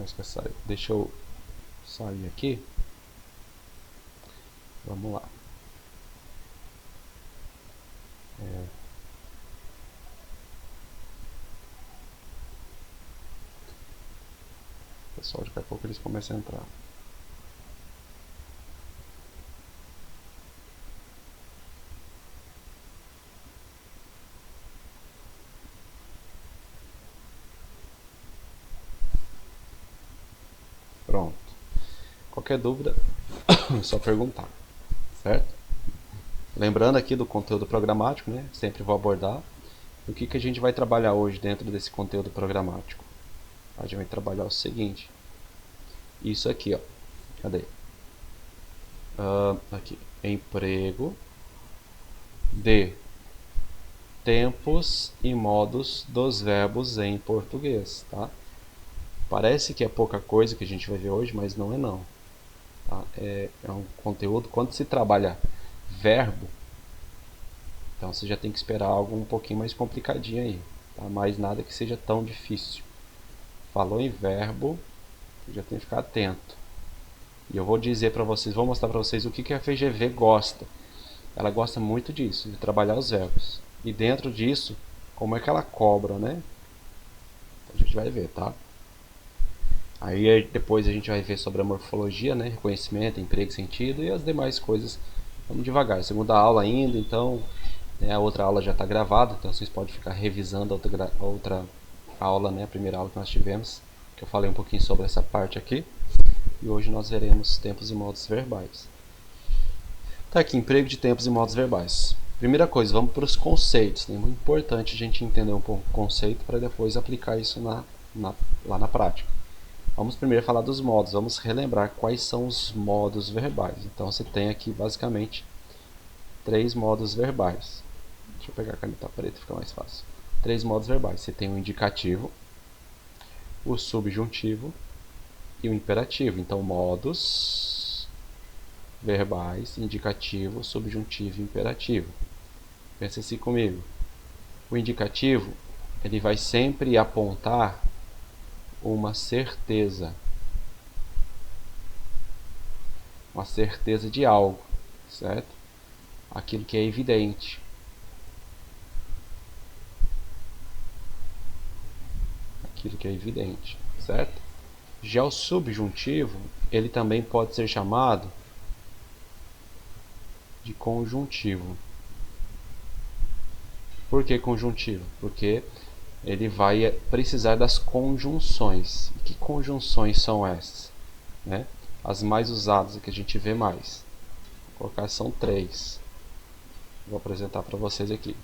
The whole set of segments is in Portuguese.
Parece que saiu. Deixa eu sair aqui. Vamos lá. Pessoal, daqui a pouco eles começam a entrar. Pronto. Qualquer dúvida, é só perguntar, certo? Lembrando aqui do conteúdo programático, né? Sempre vou abordar. O que a gente vai trabalhar hoje dentro desse conteúdo programático? A gente vai trabalhar o seguinte. Isso aqui, ó. Cadê? Aqui. Emprego de tempos e modos dos verbos em português, tá? Parece que é pouca coisa que a gente vai ver hoje, mas não é não. Tá? É um conteúdo, quando se trabalha verbo, então você já tem que esperar algo um pouquinho mais complicadinho aí, tá? Mas nada que seja tão difícil. Falou em verbo, já tem que ficar atento. E eu vou dizer para vocês, vou mostrar para vocês o que a FGV gosta. Ela gosta muito disso, de trabalhar os verbos. E dentro disso, como é que ela cobra, né? A gente vai ver, tá? Aí depois a gente vai ver sobre a morfologia, né? Reconhecimento, emprego, sentido e as demais coisas. Vamos devagar. Segunda aula ainda, então a outra aula já está gravada, então vocês podem ficar revisando a outra aula, né? A primeira aula que nós tivemos, que eu falei um pouquinho sobre essa parte aqui. E hoje nós veremos tempos e modos verbais. Tá aqui, emprego de tempos e modos verbais. Primeira coisa, vamos para os conceitos. É muito importante a gente entender um pouco o conceito para depois aplicar isso lá na prática. Vamos primeiro falar dos modos, vamos relembrar quais são os modos verbais. Então você tem aqui basicamente 3 modos verbais. Deixa eu pegar a caneta preta, fica mais fácil. 3 modos verbais. Você tem o indicativo, o subjuntivo e o imperativo. Então, modos verbais, indicativo, subjuntivo e imperativo. Pensa assim comigo. O indicativo, ele vai sempre apontar uma certeza de algo, certo? Aquilo que é evidente. Certo? Já o subjuntivo, ele também pode ser chamado de conjuntivo. Por que conjuntivo? Porque ele vai precisar das conjunções. E que conjunções são essas? Né? As mais usadas, que a gente vê mais. Vou colocar, são 3. Vou apresentar para vocês aqui.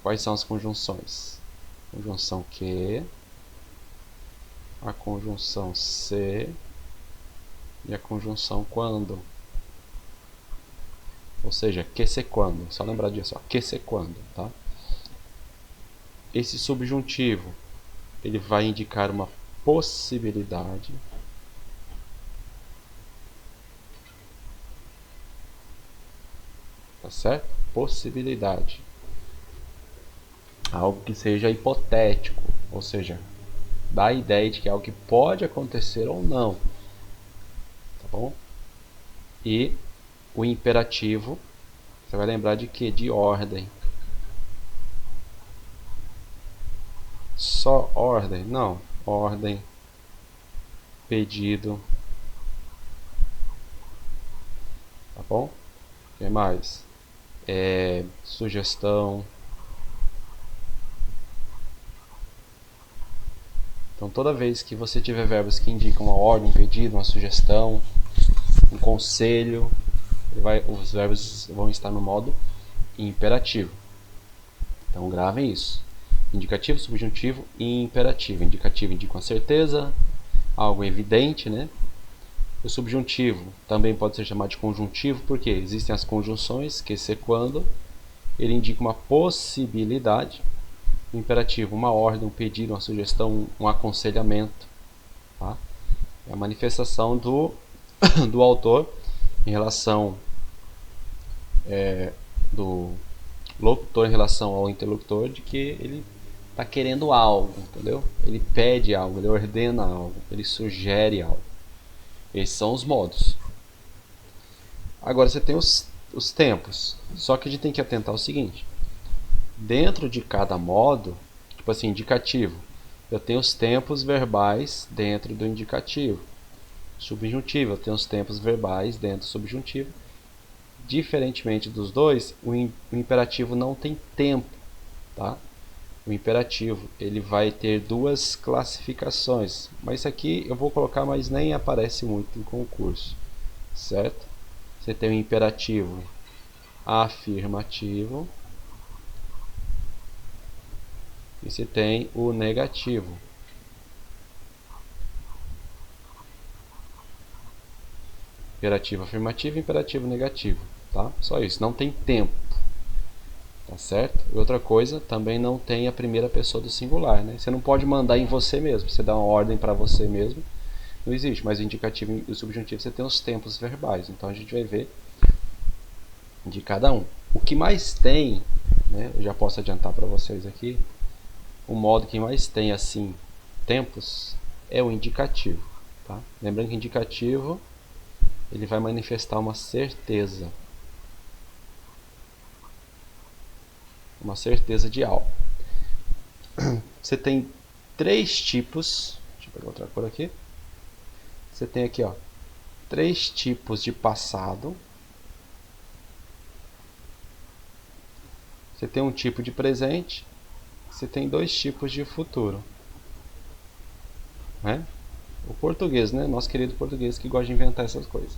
Quais são as conjunções? Conjunção que, a conjunção se e a conjunção quando. Ou seja, que se quando. Só lembrar disso, ó, que se quando, tá? Esse subjuntivo, ele vai indicar uma possibilidade. Tá certo? Possibilidade. Algo que seja hipotético, ou seja, dá a ideia de que é algo que pode acontecer ou não. Tá bom? E o imperativo, você vai lembrar de quê? De ordem. Só ordem? Não. Ordem, pedido. Tá bom? O que mais? Sugestão. Então, toda vez que você tiver verbos que indicam uma ordem, um pedido, uma sugestão, um conselho, os verbos vão estar no modo imperativo. Então, gravem isso. Indicativo, subjuntivo e imperativo. Indicativo indica uma certeza, algo evidente, né? O subjuntivo também pode ser chamado de conjuntivo, porque existem as conjunções, que se quando, ele indica uma possibilidade. O imperativo, uma ordem, um pedido, uma sugestão, um aconselhamento. Tá? É a manifestação do autor em relação do locutor em relação ao interlocutor, de que ele está querendo algo, entendeu? Ele pede algo, ele ordena algo, ele sugere algo. Esses são os modos. Agora você tem os tempos. Só que a gente tem que atentar ao seguinte: dentro de cada modo, tipo assim, indicativo, eu tenho os tempos verbais dentro do indicativo. Subjuntivo, eu tenho os tempos verbais dentro do subjuntivo. Diferentemente dos dois, o imperativo não tem tempo, tá? O imperativo ele vai ter duas classificações, mas isso aqui eu vou colocar, mas nem aparece muito em concurso, certo? Você tem o imperativo afirmativo e você tem o negativo. Imperativo afirmativo e imperativo negativo, tá? Só isso, não tem tempo, tá certo? E outra coisa, também não tem a primeira pessoa do singular, né? Você não pode mandar em você mesmo, você dá uma ordem para você mesmo, não existe, mas o indicativo e o subjuntivo você tem os tempos verbais, então a gente vai ver de cada um. O que mais tem, né, eu já posso adiantar para vocês aqui, o modo que mais tem assim tempos é o indicativo, tá? Lembrando que indicativo ele vai manifestar uma certeza de algo. Você tem três tipos, deixa eu pegar outra cor aqui. Você tem aqui, ó, três tipos de passado. Você tem um tipo de presente. Você tem dois tipos de futuro, né? O português, né? Nosso querido português que gosta de inventar essas coisas.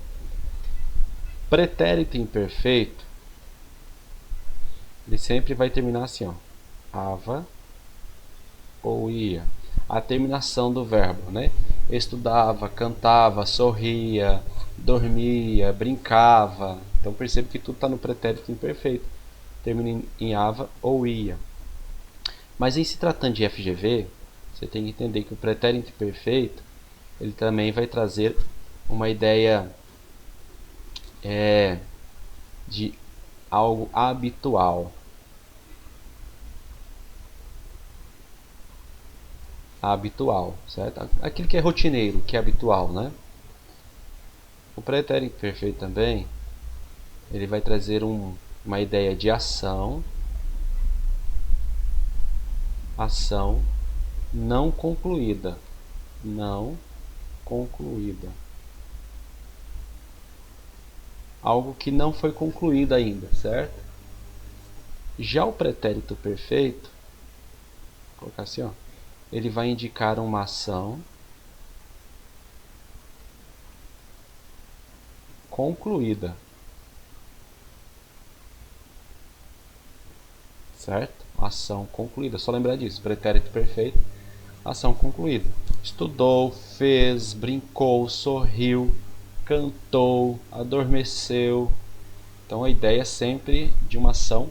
Pretérito imperfeito, ele sempre vai terminar assim, ó, ava ou ia. A terminação do verbo, né? Estudava, cantava, sorria, dormia, brincava. Então percebe que tudo está no pretérito imperfeito. Termina em ava ou ia. Mas em se tratando de FGV, você tem que entender que o pretérito imperfeito ele também vai trazer uma ideia de algo habitual. Habitual, certo? Aquilo que é rotineiro, que é habitual, né? O pretérito imperfeito também, ele vai trazer uma ideia de ação não concluída, algo que não foi concluído ainda, certo? Já o pretérito perfeito, vou colocar assim, ó, ele vai indicar uma ação concluída, certo? Ação concluída, só lembrar disso, pretérito perfeito, ação concluída. Estudou, fez, brincou, sorriu, cantou, adormeceu. Então a ideia é sempre de uma ação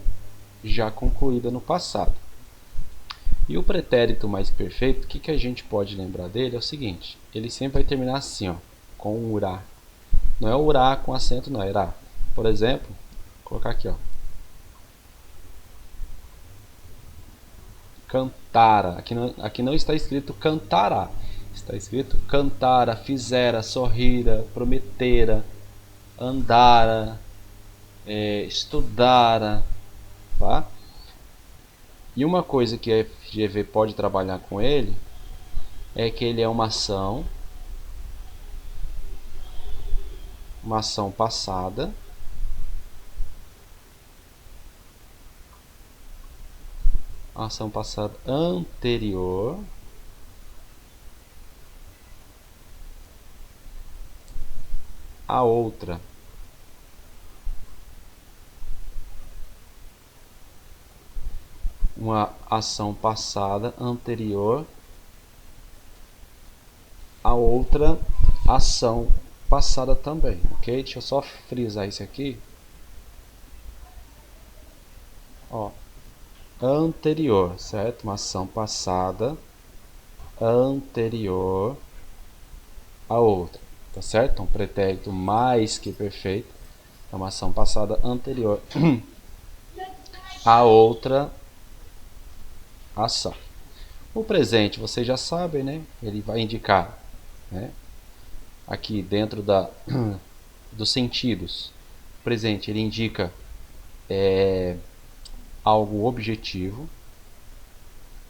já concluída no passado. E o pretérito mais perfeito, o que a gente pode lembrar dele é o seguinte: ele sempre vai terminar assim, ó, com um urá. Não é urá com acento, não, é irá. Por exemplo, vou colocar aqui, ó, cantara. Aqui não está escrito cantará, está escrito cantara, fizera, sorrira, prometera, andara, estudara, tá? E uma coisa que a FGV pode trabalhar com ele é que ele é uma ação passada anterior a outra. Uma ação passada anterior a outra ação passada também, ok? Deixa eu só frisar isso aqui. Ó, anterior, certo? Uma ação passada anterior a outra, tá certo? Um pretérito mais que perfeito é uma ação passada anterior a outra ação. O presente, vocês já sabem, né? Ele vai indicar, né? Aqui dentro dos sentidos. O presente, ele indica algo objetivo.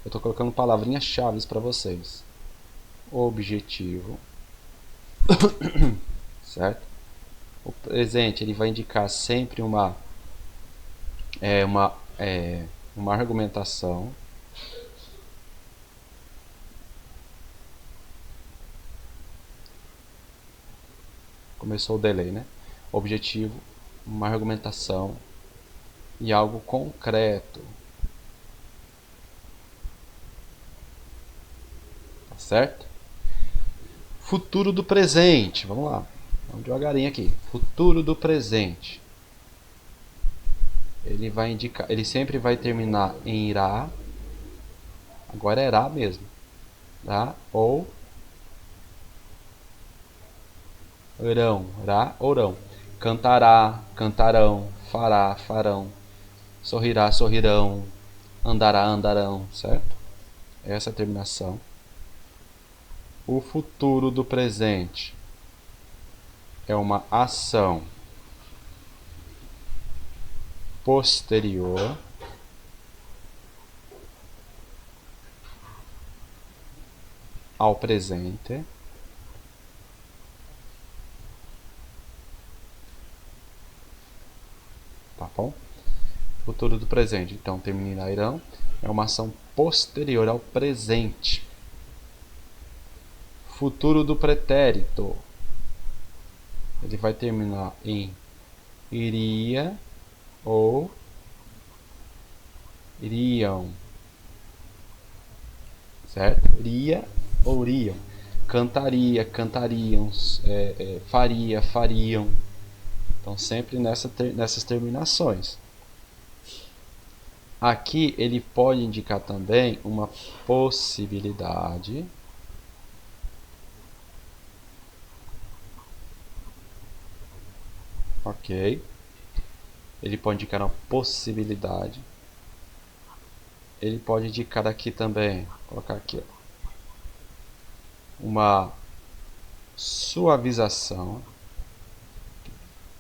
Eu estou colocando palavrinhas-chave para vocês. Objetivo, certo? O presente, ele vai indicar sempre uma argumentação. Começou o delay, né? Objetivo, uma argumentação e algo concreto. Tá certo? Futuro do presente. Vamos lá. Vamos devagarinho aqui. Futuro do presente. Ele vai indicar, ele sempre vai terminar em irá. Agora é irá mesmo. Tá? Ou irão, irá, orão. Cantará, cantarão, fará, farão. Sorrirá, sorrirão. Andará, andarão, certo? Essa é a terminação. O futuro do presente é uma ação posterior ao presente. Tá bom? Futuro do presente, então, termina irão, é uma ação posterior ao presente. Futuro do pretérito, ele vai terminar em iria ou iriam, certo? Iria ou iriam. Cantaria, cantariam, faria, fariam. Então sempre nessas terminações. Aqui ele pode indicar também uma possibilidade. Ok. Ele pode indicar uma possibilidade. Ele pode indicar aqui também, vou colocar aqui, ó, uma suavização.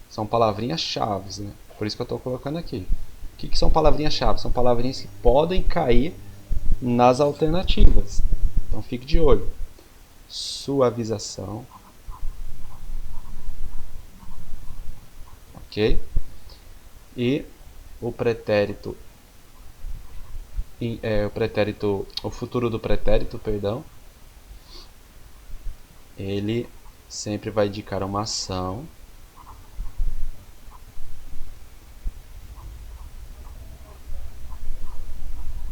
São palavrinhas-chave, né? Por isso que eu estou colocando aqui. O que são palavrinhas-chave? São palavrinhas que podem cair nas alternativas. Então fique de olho. Suavização. Ok? E o pretérito, o futuro do pretérito, perdão, ele sempre vai indicar uma ação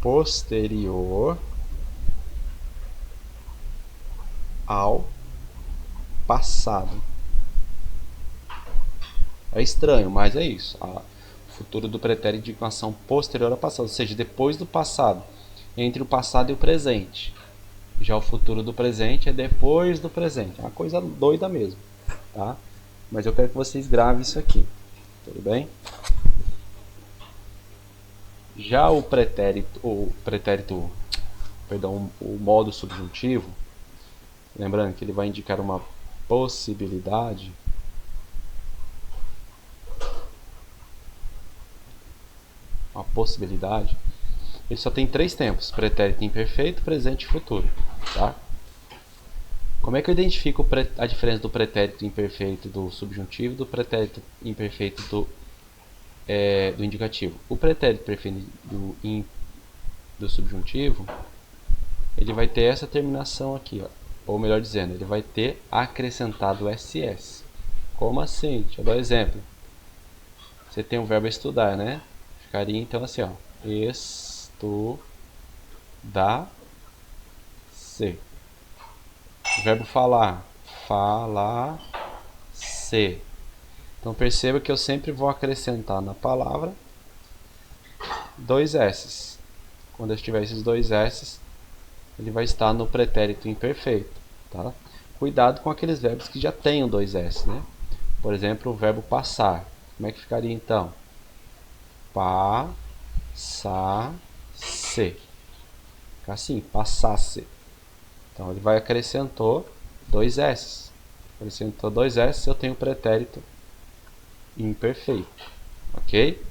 posterior ao passado. É estranho, mas é isso. O futuro do pretérito indica uma ação posterior ao passado, ou seja, depois do passado, entre o passado e o presente. Já o futuro do presente é depois do presente. É uma coisa doida mesmo, tá? Mas eu quero que vocês gravem isso aqui. Tudo bem? Já o modo subjuntivo, lembrando que ele vai indicar uma possibilidade. Uma possibilidade. Ele só tem 3 tempos: pretérito imperfeito, presente e futuro, tá? Como é que eu identifico a diferença do pretérito imperfeito do subjuntivo e do pretérito imperfeito do indicativo? O pretérito imperfeito do subjuntivo, ele vai ter essa terminação aqui, ó. Ou melhor dizendo, ele vai ter acrescentado ss. Como assim? Deixa eu dar um exemplo. Você tem o verbo estudar, né? Ficaria então assim, ó. Estudar-se. O verbo falar. Falar-se. Então perceba que eu sempre vou acrescentar na palavra 2 s's. Quando eu tiver esses 2 s's, ele vai estar no pretérito imperfeito, tá? Cuidado com aqueles verbos que já tenham 2 s, né? Por exemplo, o verbo passar. Como é que ficaria então? Passar-se. ficar assim, passasse. Então ele vai acrescentou dois S. Acrescentou dois S, eu tenho o pretérito imperfeito. Ok?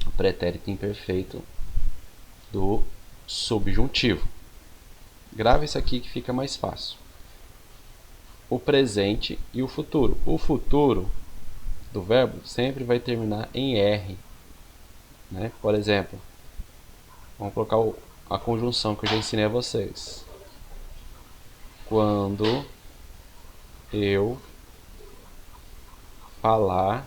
O pretérito imperfeito do subjuntivo. Grava isso aqui que fica mais fácil. O presente e o futuro. O futuro do verbo sempre vai terminar em R. Né? Por exemplo, vamos colocar a conjunção que eu já ensinei a vocês. Quando eu falar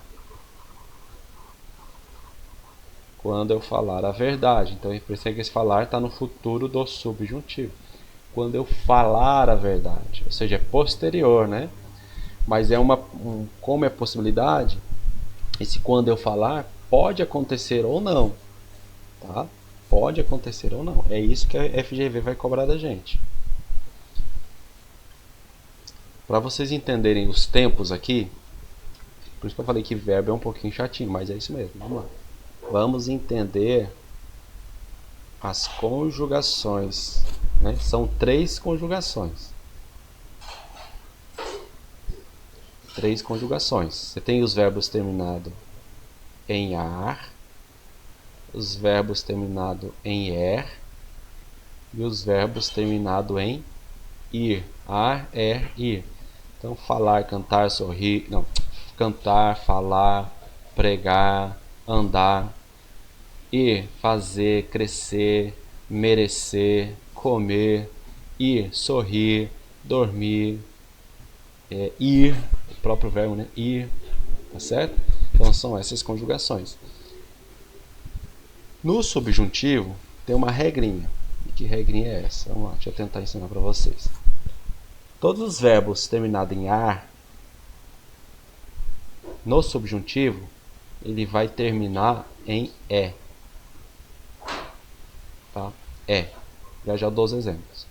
a verdade. Então, por isso que esse falar está no futuro do subjuntivo. Quando eu falar a verdade. Ou seja, é posterior, né? Mas é como é possibilidade, esse quando eu falar pode acontecer ou não. Tá? Pode acontecer ou não. É isso que a FGV vai cobrar da gente. Para vocês entenderem os tempos aqui, por isso que eu falei que verbo é um pouquinho chatinho, mas é isso mesmo. Vamos lá. Vamos entender as conjugações. Né? São 3 conjugações. 3 conjugações. Você tem os verbos terminados em ar, os verbos terminados em er e os verbos terminados em ir. Ar, er, ir. Então, falar, cantar, sorrir. Não. Cantar, falar, pregar, andar. Ir, fazer, crescer, merecer, comer, ir, sorrir, dormir, ir, o próprio verbo, né? Ir, tá certo? Então são essas conjugações. No subjuntivo tem uma regrinha. E que regrinha é essa? Vamos lá, deixa eu tentar ensinar para vocês. Todos os verbos terminados em ar, no subjuntivo, ele vai terminar em E. Tá? É. Já dou os exemplos.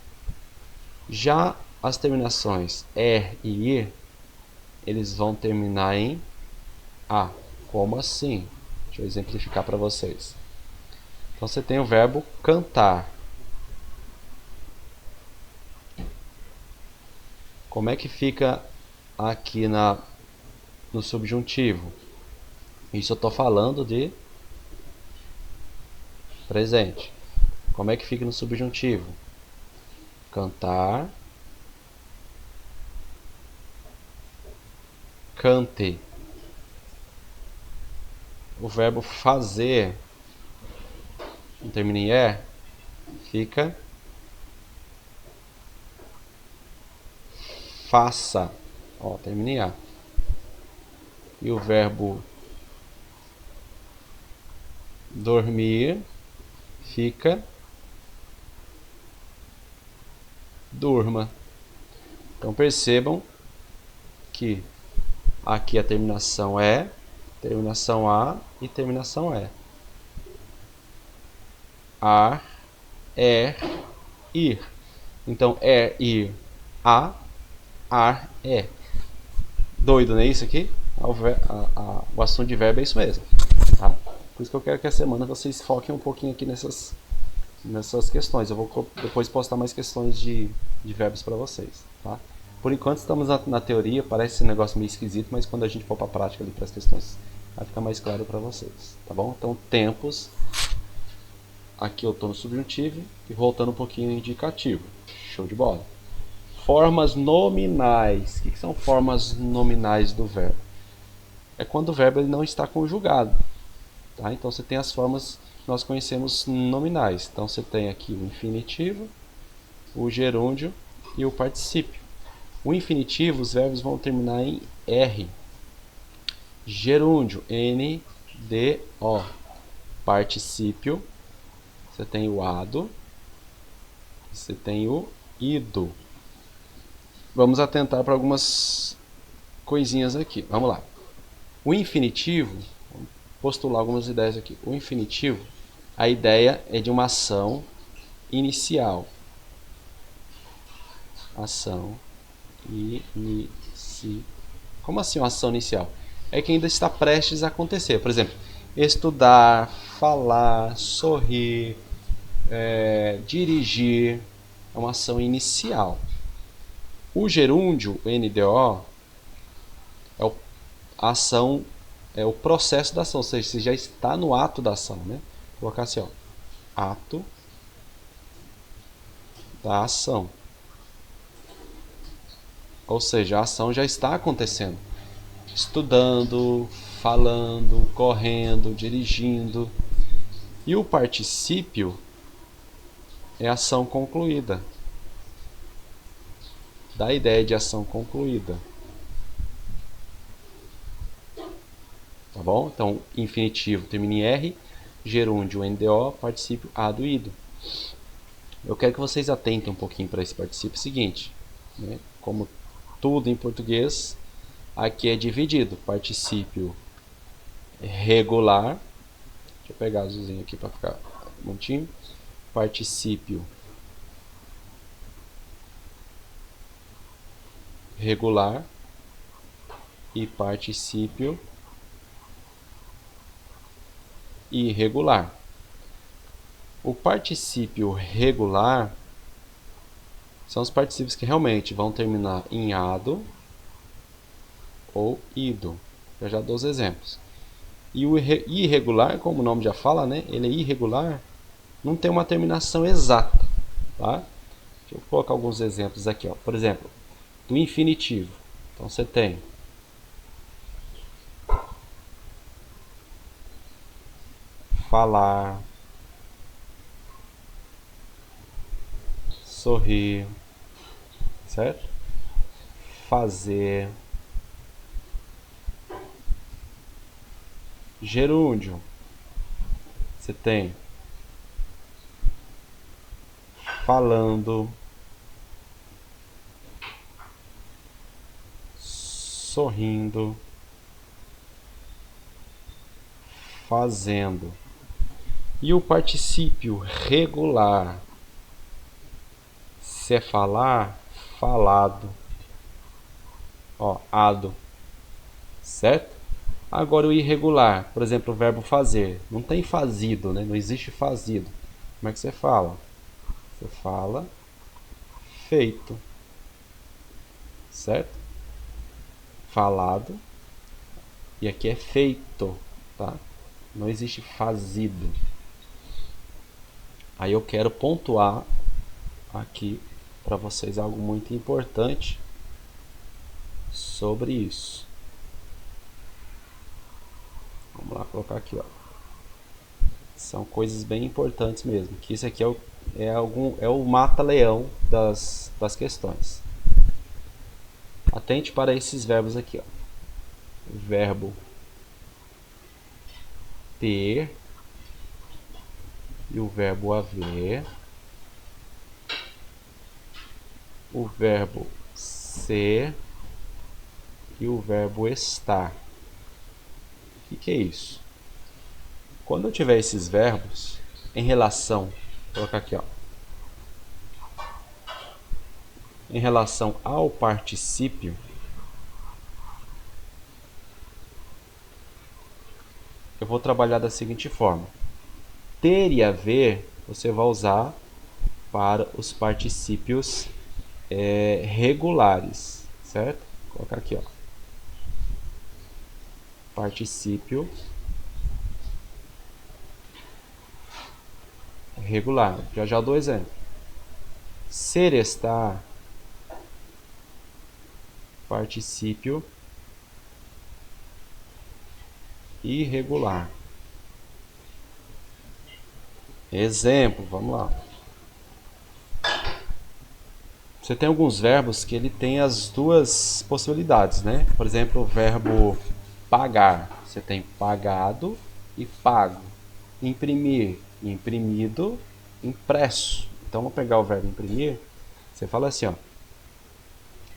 Já as terminações er e ir, eles vão terminar em A. Como assim? Deixa eu exemplificar para vocês. Então você tem o verbo cantar. Como é que fica aqui no subjuntivo? Isso eu estou falando de presente. Como é que fica no subjuntivo? Cantar, cante. O verbo fazer, não termina em E, fica faça. Ó, termina em A. E o verbo dormir fica durma. Então percebam que aqui a terminação é, terminação A e terminação E. Ar, er, ir. Então er, ir, a, ar, é. Doido, não é isso aqui? O assunto de verbo é isso mesmo. Tá? Por isso que eu quero que a semana vocês foquem um pouquinho aqui nessas questões. Eu vou depois postar mais questões de verbos para vocês. Tá? Por enquanto estamos na teoria, parece esse negócio meio esquisito, mas quando a gente for para a prática ali para as questões, vai ficar mais claro para vocês. Tá bom? Então, tempos. Aqui eu estou no subjuntivo e voltando um pouquinho no indicativo. Show de bola. Formas nominais. O que são formas nominais do verbo? É quando o verbo ele não está conjugado. Tá? Então você tem as formas que nós conhecemos nominais. Então você tem aqui o infinitivo, o gerúndio e o particípio. O infinitivo, os verbos vão terminar em R. Gerúndio, N-D-O. Particípio, você tem o ado, você tem o ido. Vamos atentar para algumas coisinhas aqui. Vamos lá. O infinitivo, vamos postular algumas ideias aqui. O infinitivo, a ideia é de uma ação inicial. Ação inicial. Como assim uma ação inicial? É que ainda está prestes a acontecer. Por exemplo, estudar, falar, sorrir, dirigir, é uma ação inicial. O gerúndio, o NDO, a ação, é o processo da ação, ou seja, você já está no ato da ação, né? Vou colocar assim, ó, ato da ação. Ou seja, a ação já está acontecendo. Estudando, falando, correndo, dirigindo. E o particípio é ação concluída. Dá a ideia de ação concluída. Tá bom? Então, infinitivo termina em R, gerúndio NDO, particípio A do ido. Eu quero que vocês atentem um pouquinho para esse particípio seguinte, né? Como tudo em português, aqui é dividido. Particípio regular. Deixa eu pegar azulzinho aqui para ficar bonitinho. Particípio regular e particípio irregular. O particípio regular são os particípios que realmente vão terminar em ado ou ido. Eu já dou os exemplos. E o irregular, como o nome já fala, né? Ele é irregular, não tem uma terminação exata, tá? Deixa eu colocar alguns exemplos aqui, ó. Por exemplo, do infinitivo. Então você tem falar, sorrir, certo? Fazer, gerúndio. Você tem falando, sorrindo, fazendo. E o particípio regular, se é falar, falado, ó, ado, certo? Agora o irregular, por exemplo, o verbo fazer, não tem fazido, né? Não existe fazido. Como é que você fala? Você fala feito, certo? Falado, e aqui é feito, tá? Não existe fazido. Aí eu quero pontuar aqui para vocês algo muito importante sobre isso. Vamos lá colocar aqui, ó. São coisas bem importantes mesmo. Que isso aqui é o mata-leão das questões. Atente para esses verbos aqui, ó. O verbo ter e o verbo haver. O verbo ser e o verbo estar. O que é isso? Quando eu tiver esses verbos em relação, vou colocar aqui, ó, em relação ao particípio, eu vou trabalhar da seguinte forma: ter e haver você vai usar para os particípios regulares, certo? Vou colocar aqui, ó, particípio regular. Já dou exemplo. Ser, estar, particípio irregular. Exemplo, vamos lá. Você tem alguns verbos que ele tem as duas possibilidades, né? Por exemplo, o verbo pagar. Você tem pagado e pago. Imprimir, imprimido, impresso. Então, vamos pegar o verbo imprimir. Você fala assim, ó.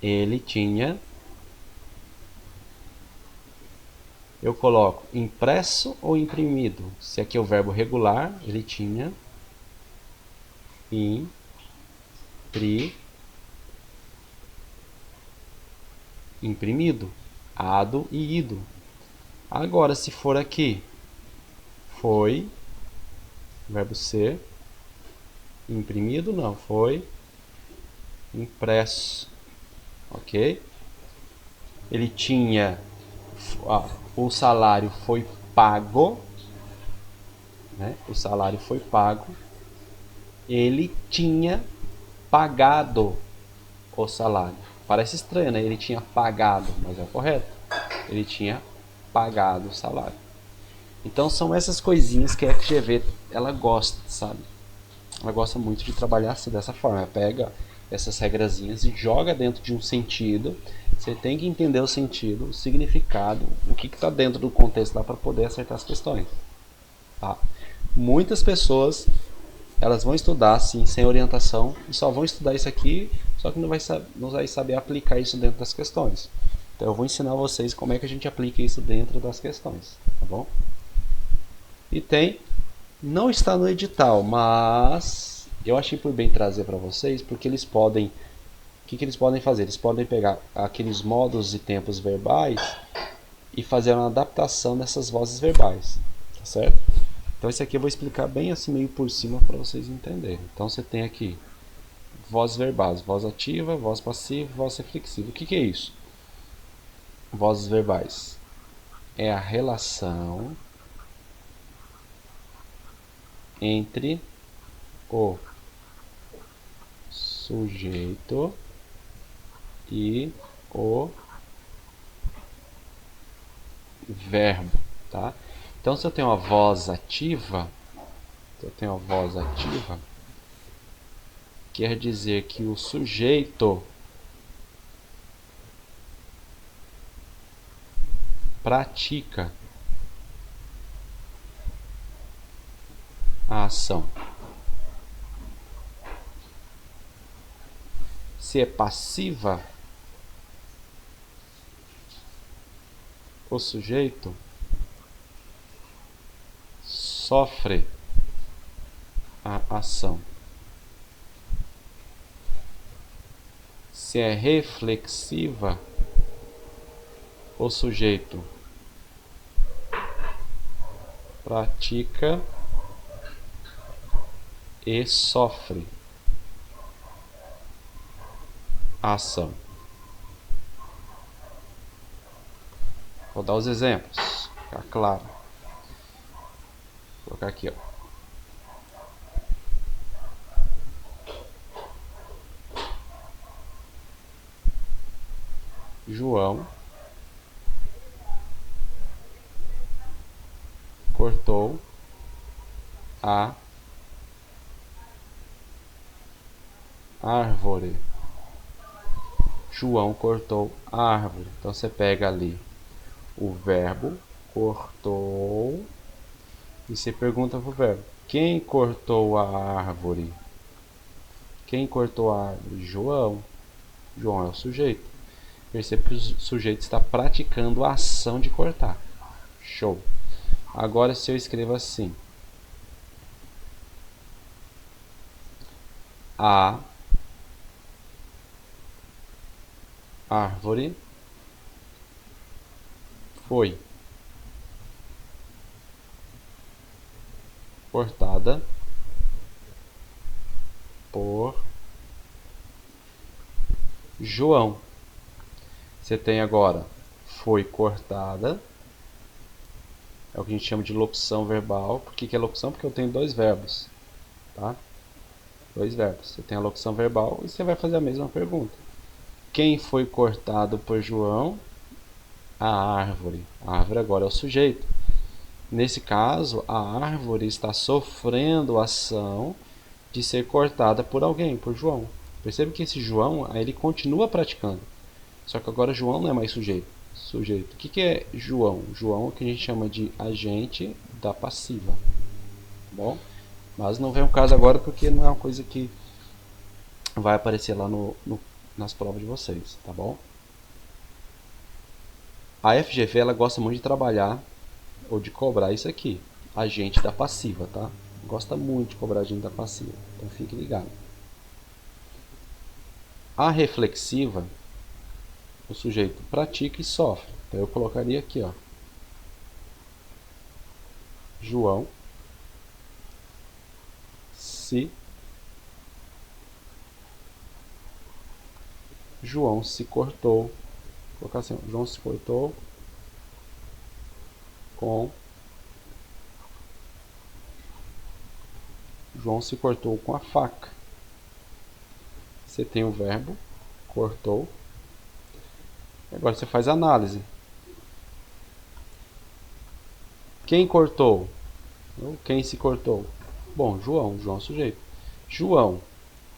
Ele tinha... Eu coloco impresso ou imprimido. Se aqui é o verbo regular, ele tinha imprimido, ado e ido. Agora, se for aqui, foi, verbo ser, Imprimido não, foi impresso. Ok? Ele tinha... o salário foi pago. Né? O salário foi pago. Ele tinha pagado o salário. Parece estranho, né? Ele tinha pagado, mas é correto. Ele tinha pagado o salário. Então são essas coisinhas que a FGV ela gosta, sabe? Ela gosta muito de trabalhar assim, dessa forma. Ela pega essas regrazinhas e joga dentro de um sentido. Você tem que entender o sentido, o significado, o que está dentro do contexto lá para poder acertar as questões. Tá? Muitas pessoas elas vão estudar assim, sem orientação, e só vão estudar isso aqui, só que não vai saber aplicar isso dentro das questões. Então eu vou ensinar vocês como é que a gente aplica isso dentro das questões, tá bom? E não está no edital, mas eu achei por bem trazer para vocês, porque eles podem, o que eles podem fazer? Eles podem pegar aqueles modos e tempos verbais e fazer uma adaptação dessas vozes verbais, tá certo? Então esse aqui eu vou explicar bem assim meio por cima para vocês entenderem. Então você tem aqui vozes verbais, voz ativa, voz passiva, voz reflexiva. O que é isso? Vozes verbais é a relação entre o sujeito e o verbo, tá? Então se eu tenho uma voz ativa, quer dizer que o sujeito pratica a ação. Se é passiva, o sujeito sofre a ação. Se é reflexiva, o sujeito pratica e sofre a ação. Vou dar os exemplos, ficar claro. Vou colocar aqui, ó. João cortou a árvore. João cortou a árvore. Então você pega ali o verbo cortou e você pergunta pro verbo: quem cortou a árvore? Quem cortou a árvore? João. João é o sujeito. Percebe que o sujeito está praticando a ação de cortar. Show. Agora se eu escrevo assim: a árvore foi cortada por João. Você tem agora foi cortada. É o que a gente chama de locução verbal. Por que é locução? Porque eu tenho dois verbos. Tá? Dois verbos. Você tem a locução verbal e você vai fazer a mesma pergunta. Quem foi cortado por João? A árvore. A árvore agora é o sujeito. Nesse caso, a árvore está sofrendo a ação de ser cortada por alguém, por João. Percebe que esse João, ele continua praticando. Só que agora João não é mais sujeito. O que é João? João é o que a gente chama de agente da passiva. Bom, mas não vem o caso agora porque não é uma coisa que vai aparecer lá nas provas de vocês, tá bom? A FGV ela gosta muito de trabalhar ou de cobrar isso aqui, agente da passiva, tá? Gosta muito de cobrar agente da passiva, então fique ligado. A reflexiva, o sujeito pratica e sofre. Então eu colocaria aqui, ó, João se João se cortou. Vou colocar assim, ó, João se cortou com... João se cortou com a faca. Você tem o verbo, cortou. Agora você faz a análise. Quem cortou? Quem se cortou? Bom, João. João é o sujeito. João,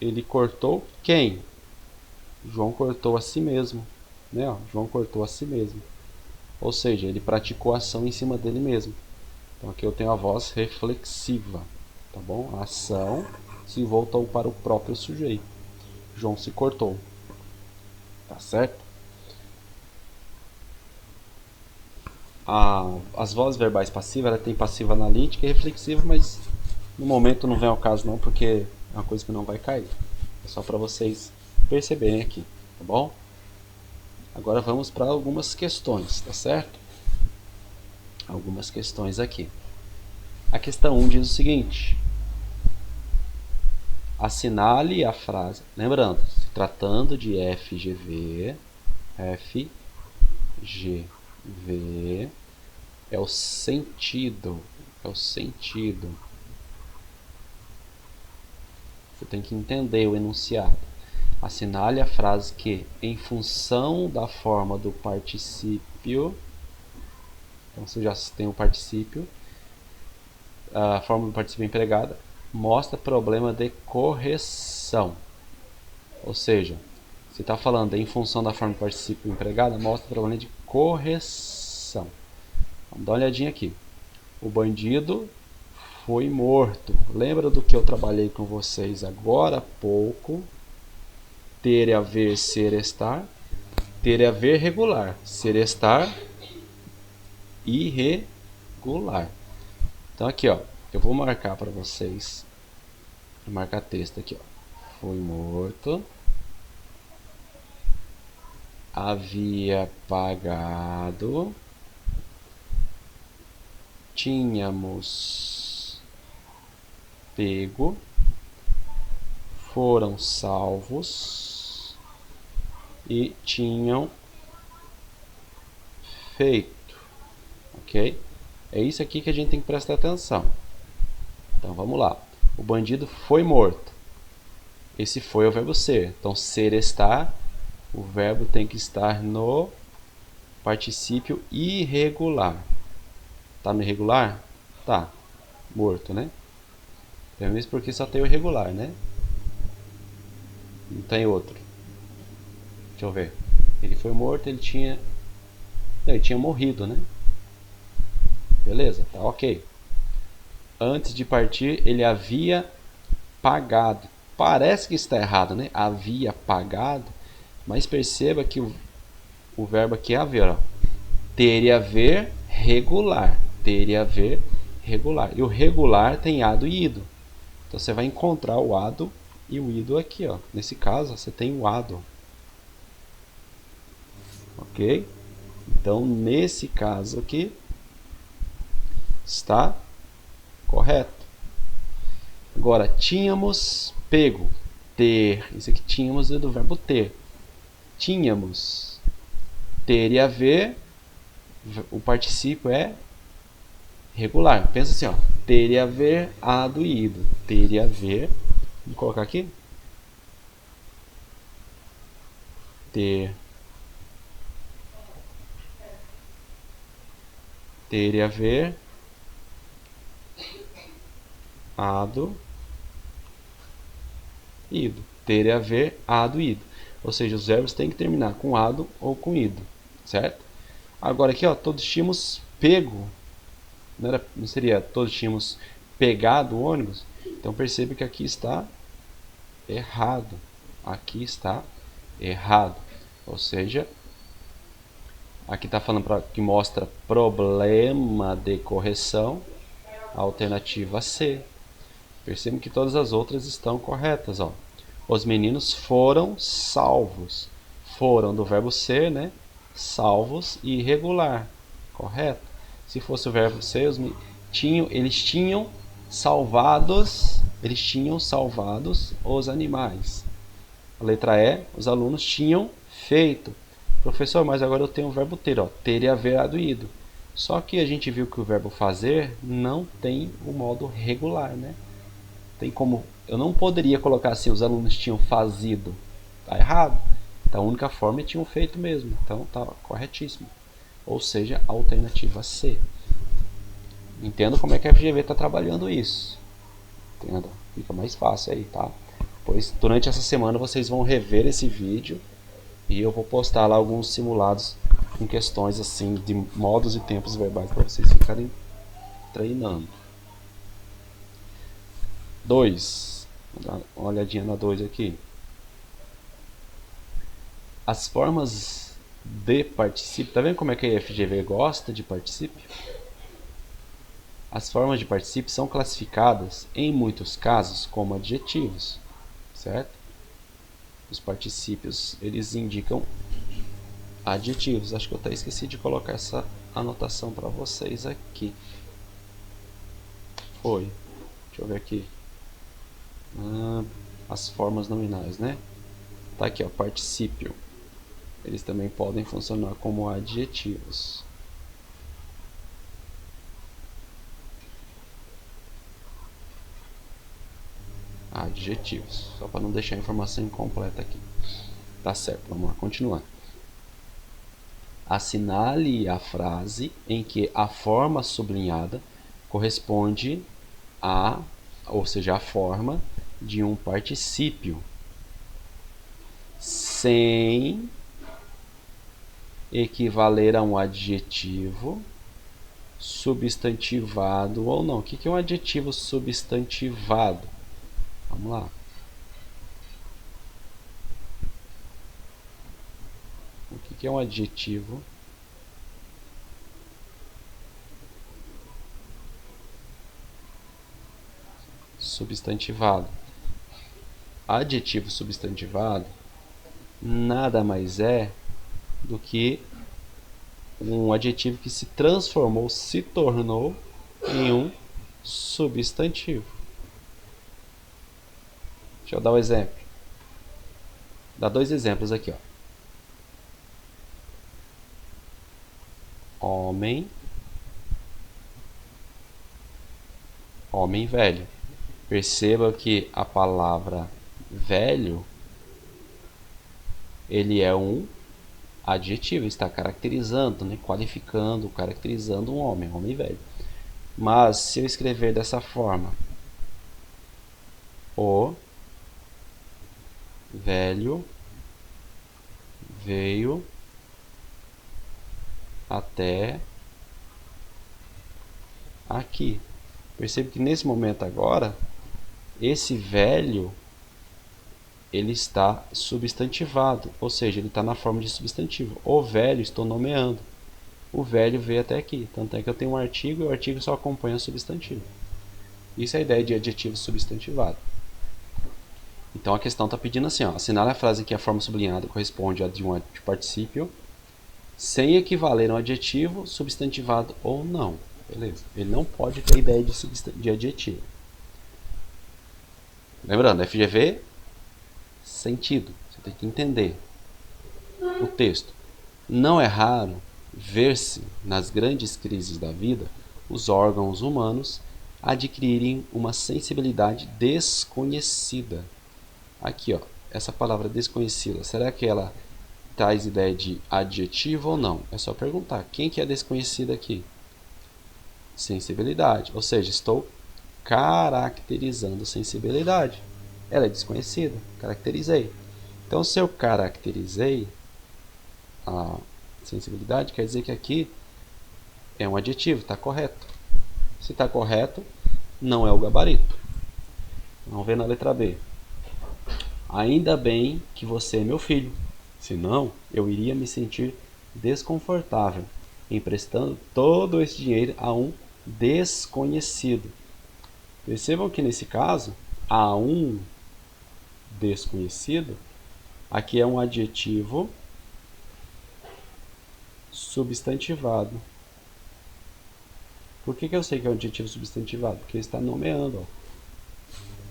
ele cortou quem? João cortou a si mesmo. Né? Ó, João cortou a si mesmo. Ou seja, ele praticou a ação em cima dele mesmo. Então aqui eu tenho a voz reflexiva. Tá bom? A ação se voltou para o próprio sujeito. João se cortou. Tá certo? As vozes verbais passivas, ela tem passiva analítica e reflexiva, mas no momento não vem ao caso não, porque é uma coisa que não vai cair. É só para vocês perceberem aqui, tá bom? Agora vamos para algumas questões, tá certo? Algumas questões aqui. A questão 1 diz o seguinte: assinale a frase, lembrando, se tratando de FGV, FGV é o sentido, Você tem que entender o enunciado. Assinale a frase que, em função da forma do particípio, então você já tem o particípio, a forma do particípio empregada, mostra problema de correção. Ou seja, se está falando em função da forma do particípio empregada, mostra problema de correção. Vamos dar uma olhadinha aqui. O bandido foi morto. Lembra do que eu trabalhei com vocês agora há pouco? Ter, haver, ser, estar. Ter, haver, regular. Ser, estar, irregular. Então aqui, ó, eu vou marcar para vocês. Vou marcar texto aqui, ó. Foi morto. Havia pagado. Tínhamos pego. Foram salvos. E tinham feito. Ok? É isso aqui que a gente tem que prestar atenção. Então vamos lá. O bandido foi morto. Esse foi o verbo ser. Então ser, estar. O verbo tem que estar no particípio irregular. Tá no irregular? Tá. Morto, né? Pelo menos porque só tem o irregular, né? Não tem outro. Deixa eu ver. Ele foi morto, ele tinha... Não, ele tinha morrido, né? Beleza, tá ok. Antes de partir, ele havia pagado. Parece que está errado, né? Havia pagado. Mas perceba que o verbo aqui é haver. Ó. Ter e haver regular. Ter e haver regular. E o regular tem ado e ido. Então você vai encontrar o ado e o ido aqui. Ó. Nesse caso, você tem o ado. Ok? Então, nesse caso aqui, está correto. Agora, tínhamos pego. Ter. Isso aqui tínhamos é do verbo ter. Tínhamos. Ter e haver. O particípio é regular. Pensa assim, ó. Ter e haver, ado e ido. Ter e haver. Vou colocar aqui. Ter. Ter e haver. Ado. Ido. Ter e haver, ado e ido. Ou seja, os verbos têm que terminar com ado ou com ido. Certo? Agora aqui, ó, todos tínhamos pego. Não seria todos tínhamos pegado o ônibus? Então perceba que aqui está errado. Aqui está errado. Ou seja, aqui está falando que mostra problema de correção. Alternativa C. Percebam que todas as outras estão corretas. Ó. Os meninos foram salvos. Foram do verbo ser, né? Salvos e irregular. Correto? Se fosse o verbo ser, eles tinham salvados os animais. A letra E, os alunos tinham Feito. Professor, mas agora eu tenho o verbo ter, ó, ter e haver, hado e ido. Só que a gente viu que o verbo fazer não tem o modo regular, né? Tem como, eu não poderia colocar assim, os alunos tinham fazido. Tá errado. Então a única forma é tinham feito mesmo. Então tá corretíssimo. Ou seja, a alternativa C. Entendo como é que a FGV está trabalhando isso. Entenda? Fica mais fácil aí, tá? Pois durante essa semana vocês vão rever esse vídeo e eu vou postar lá alguns simulados com questões assim de modos e tempos verbais para vocês ficarem treinando. 2. Vou dar uma olhadinha na 2 aqui. As formas de particípio. Tá vendo como é que a FGV gosta de particípio? As formas de particípio são classificadas, em muitos casos, como adjetivos, certo? Os particípios, eles indicam adjetivos. Acho que eu até esqueci de colocar essa anotação para vocês aqui. Foi. Deixa eu ver aqui. As formas nominais, né? Tá aqui, ó, particípio. Eles também podem funcionar como adjetivos. Adjetivos, só para não deixar a informação incompleta aqui. Tá certo, vamos lá, continuar. Assinale a frase em que a forma sublinhada corresponde a, ou seja, a forma de um particípio sem equivaler a um adjetivo substantivado ou não. O que é um adjetivo substantivado? Vamos lá. O que é um adjetivo substantivado? Adjetivo substantivado nada mais é do que um adjetivo que se transformou, se tornou em um substantivo. Deixa eu dar um exemplo. Dá 2 exemplos aqui, ó. Homem, homem velho. Perceba que a palavra velho, ele é um adjetivo, está caracterizando, né, qualificando, caracterizando um homem velho. Mas se eu escrever dessa forma, o velho veio até aqui. Percebe que nesse momento agora, esse velho, ele está substantivado, ou seja, ele está na forma de substantivo. O velho, estou nomeando. O velho veio até aqui. Tanto é que eu tenho um artigo e o artigo só acompanha o substantivo. Isso é a ideia de adjetivo substantivado. Então a questão está pedindo assim, ó, assinale a frase em que a forma sublinhada corresponde a de um particípio sem equivaler a um adjetivo substantivado ou não. Beleza? Ele não pode ter ideia de adjetivo. Lembrando, FGV, sentido. Você tem que entender o texto. Não é raro ver-se nas grandes crises da vida os órgãos humanos adquirirem uma sensibilidade desconhecida. Aqui, ó, essa palavra desconhecida, será que ela traz ideia de adjetivo ou não? É só perguntar. Quem que é desconhecida aqui? Sensibilidade. Ou seja, estou caracterizando sensibilidade. Ela é desconhecida. Caracterizei. Então, se eu caracterizei a sensibilidade, quer dizer que aqui é um adjetivo. Está correto. Se está correto, não é o gabarito. Vamos ver na letra B. Ainda bem que você é meu filho, senão eu iria me sentir desconfortável emprestando todo esse dinheiro a um desconhecido. Percebam que nesse caso, a um desconhecido, aqui é um adjetivo substantivado. Por que eu sei que é um adjetivo substantivado? Porque ele está nomeando, ó,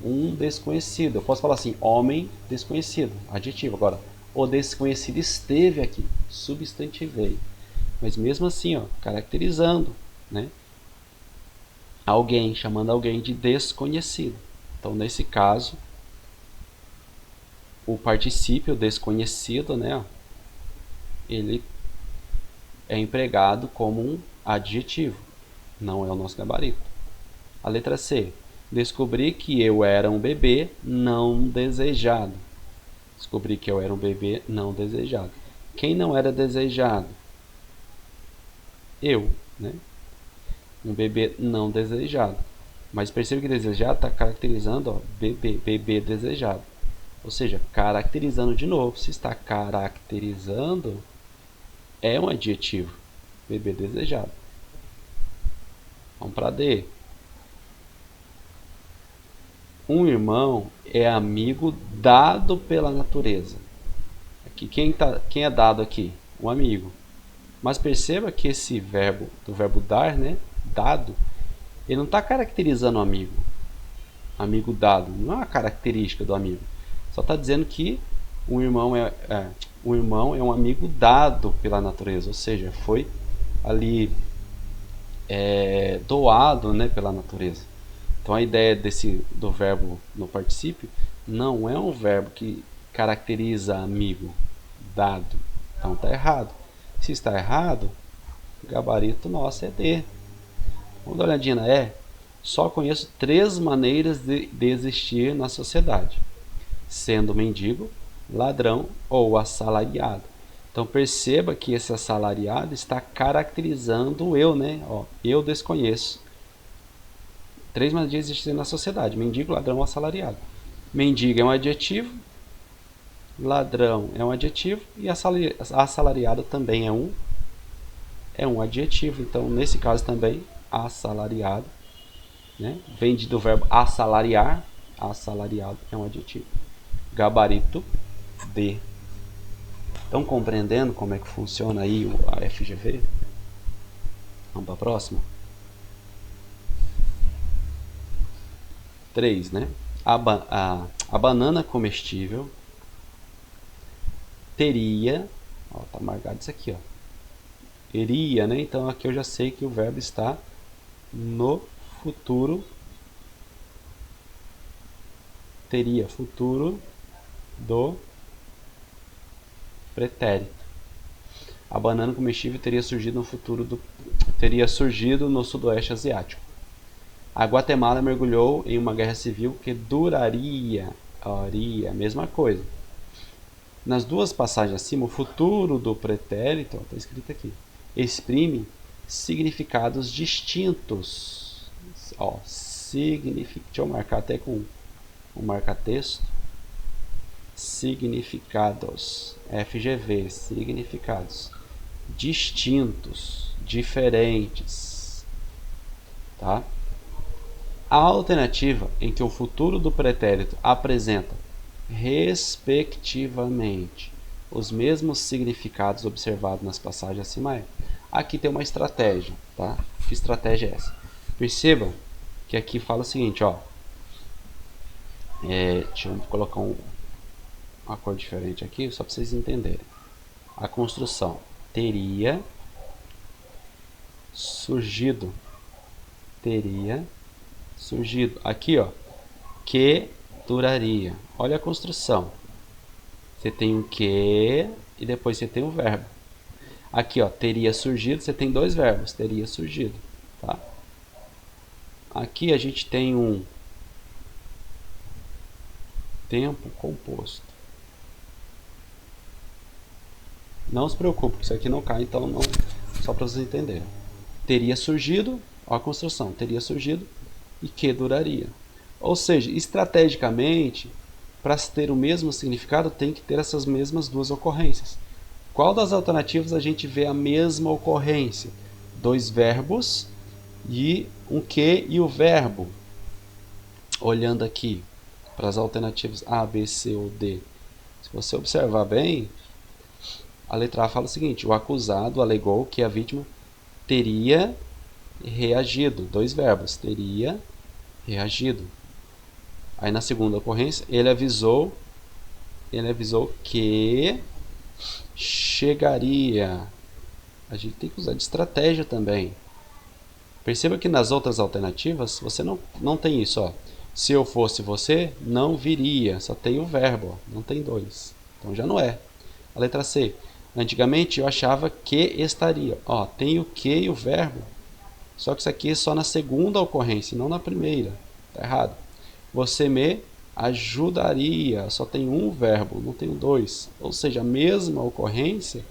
um desconhecido. Eu posso falar assim, homem desconhecido, adjetivo. Agora, O desconhecido esteve aqui, substantivei. Mas mesmo assim, ó, caracterizando, né? Alguém, chamando alguém de desconhecido. Então, nesse caso, o particípio desconhecido, né? Ele é empregado como um adjetivo, não é o nosso gabarito. A letra C. Descobri que eu era um bebê não desejado. Descobri que eu era um bebê não desejado. Quem não era desejado? Eu, né? Um bebê não desejado. Mas perceba que desejado está caracterizando, ó, bebê desejado. Ou seja, caracterizando de novo. Se está caracterizando, é um adjetivo. Bebê desejado. Vamos para D. Um irmão é amigo dado pela natureza. Aqui, quem é dado aqui? Um amigo. Mas perceba que esse verbo, do verbo dar, né? Dado, ele não está caracterizando o amigo. Amigo dado, não é uma característica do amigo. Só está dizendo que um irmão é um amigo dado pela natureza, ou seja, foi ali doado, né, pela natureza. Então a ideia do verbo no particípio não é um verbo que caracteriza amigo dado. Então está errado. Se está errado, o gabarito nosso é D. Vamos dar uma olhadinha na E. Só conheço 3 maneiras de existir na sociedade: sendo mendigo, ladrão ou assalariado. Então perceba que esse assalariado está caracterizando o eu, né? Ó, eu desconheço. 3 maneiras de existir na sociedade: mendigo, ladrão ou assalariado. Mendigo é um adjetivo, ladrão é um adjetivo e assalariado também é um adjetivo. Então, nesse caso também, assalariado, né? Vem do verbo assalariar, assalariado é um adjetivo. Gabarito D. Estão compreendendo como é que funciona aí a FGV? Vamos para a próxima? 3, né? A banana comestível teria, ó, tá marcado isso aqui, ó. Iria, né? Então aqui eu já sei que o verbo está no futuro. Teria, futuro do pretérito. A banana comestível teria surgido no sudoeste asiático. A Guatemala mergulhou em uma guerra civil que duraria, mesma coisa. Nas duas passagens acima, o futuro do pretérito, está escrito aqui, exprime significados distintos. Ó, deixa eu marcar até com um marca-texto. Significados. FGV, significados. Distintos, diferentes. Tá? A alternativa em que o futuro do pretérito apresenta, respectivamente, os mesmos significados observados nas passagens acima é. Aqui tem uma estratégia, tá? Que estratégia é essa? Perceba que aqui fala o seguinte, ó. Deixa eu colocar uma cor diferente aqui, só para vocês entenderem. A construção teria surgido. Aqui, ó, que duraria. Olha a construção. Você tem um que e depois você tem um verbo. Aqui, ó, teria surgido, você tem 2 verbos, teria surgido, tá? Aqui a gente tem um tempo composto. Não se preocupe, isso aqui não cai, então não, só para vocês entenderem. Teria surgido, ó a construção, teria surgido e que duraria. Ou seja, estrategicamente, para ter o mesmo significado, tem que ter essas mesmas 2 ocorrências. Qual das alternativas a gente vê a mesma ocorrência? 2 verbos e um que e o verbo. Olhando aqui para as alternativas A, B, C ou D. Se você observar bem, a letra A fala o seguinte: o acusado alegou que a vítima teria reagido. 2 verbos, teria reagido. Aí na segunda ocorrência, ele avisou ele avisou que chegaria. A gente tem que usar de estratégia também. Perceba que nas outras alternativas você não tem isso. Ó. Se eu fosse você, não viria. Só tem o verbo, ó. Não tem dois. Então já não é. A letra C. Antigamente eu achava que estaria. Ó, tem o que e o verbo. Só que isso aqui é só na segunda ocorrência, não na primeira. Tá errado. Você me ajudaria. Só tem um verbo, não tem dois. Ou seja, a mesma ocorrência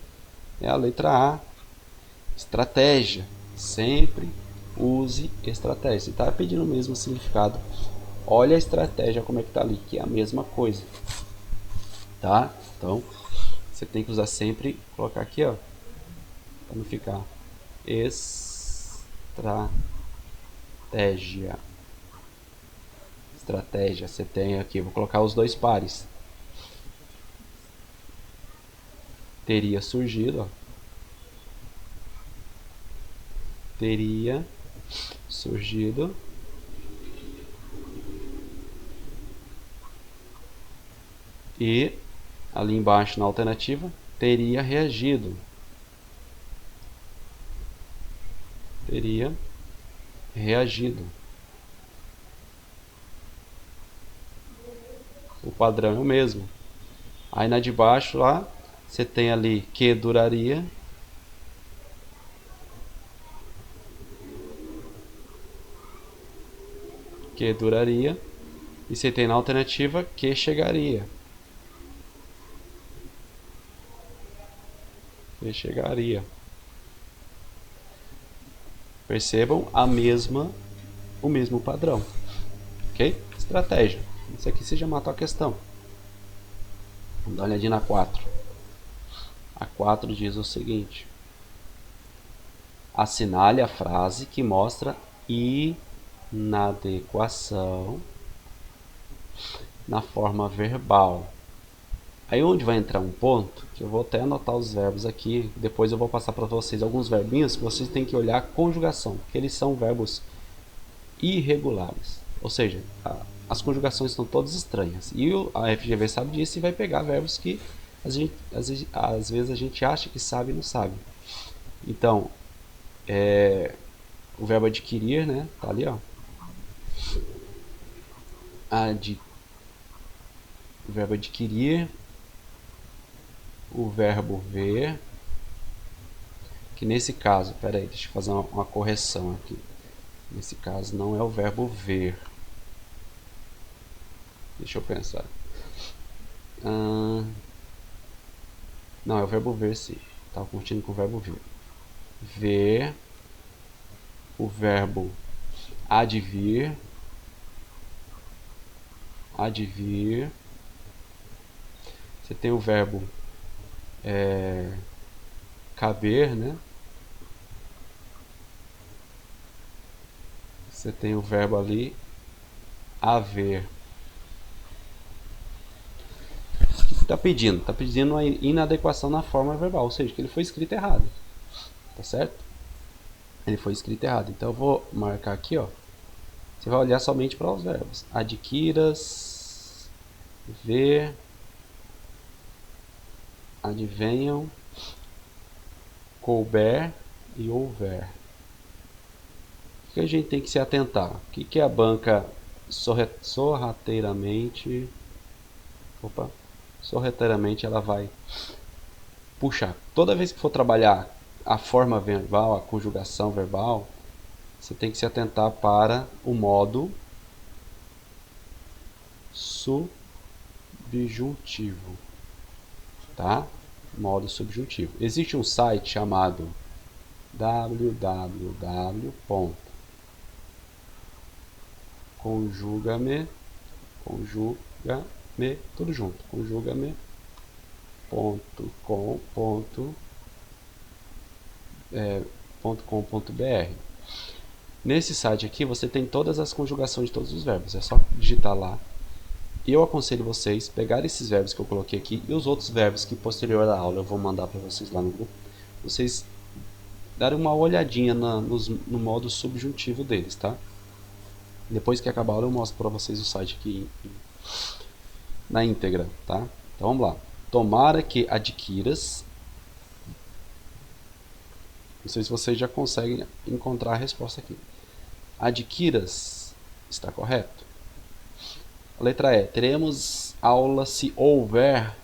é a letra A. Estratégia. Sempre use estratégia. Se está pedindo o mesmo significado, olha a estratégia como é que está ali, que é a mesma coisa. Tá? Então, você tem que usar sempre, colocar aqui, ó, para não ficar estratégia. Estratégia, você tem aqui, vou colocar os dois pares. Teria surgido, ó. Teria surgido. E ali embaixo na alternativa, teria reagido. Teria reagido. O padrão é o mesmo. Aí na de baixo lá, você tem ali que duraria. Que duraria. E você tem na alternativa que chegaria. Que chegaria. Percebam o mesmo padrão. Ok? Estratégia. Isso aqui você já matou a questão. Vamos dar uma olhadinha na 4. A 4 diz o seguinte: assinale a frase que mostra inadequação na forma verbal. Aí onde vai entrar um ponto, que eu vou até anotar os verbos aqui, depois eu vou passar para vocês alguns verbinhos que vocês têm que olhar a conjugação, que eles são verbos irregulares. Ou seja, as conjugações estão todas estranhas. E a FGV sabe disso e vai pegar verbos que às vezes a gente acha que sabe e não sabe. Então, o verbo adquirir, né? Tá ali, ó. O verbo adquirir, o verbo ver, que nesse caso, peraí, deixa eu fazer uma correção aqui. Nesse caso não é o verbo ver. Deixa eu pensar. Não, é o verbo ver, sim. Estava confundindo com o verbo ver. Ver, o verbo advir, advir. Você tem o verbo caber, né? Você tem o verbo ali haver. O que está pedindo? Está pedindo uma inadequação na forma verbal, ou seja, que ele foi escrito errado. Tá certo? Ele foi escrito errado. Então eu vou marcar aqui, ó. Você vai olhar somente para os verbos. Adquiras, ver, advenham, couber e houver. O que a gente tem que se atentar? O que a banca sorrateiramente ela vai puxar? Toda vez que for trabalhar a forma verbal, a conjugação verbal, você tem que se atentar para o modo subjuntivo, tá? Modo subjuntivo. Existe um site chamado www.conjugame, tudo junto, conjugame.com.br. Nesse site aqui você tem todas as conjugações de todos os verbos, é só digitar lá. Eu aconselho vocês pegar esses verbos que eu coloquei aqui e os outros verbos que posterior à aula eu vou mandar para vocês lá no grupo, vocês darem uma olhadinha no modo subjuntivo deles, tá? Depois que acabar a aula eu mostro para vocês o site aqui na íntegra, tá? Então vamos lá. Tomara que adquiras. Não sei se vocês já conseguem encontrar a resposta aqui. Adquiras está correto? A letra E. Teremos aula se houver.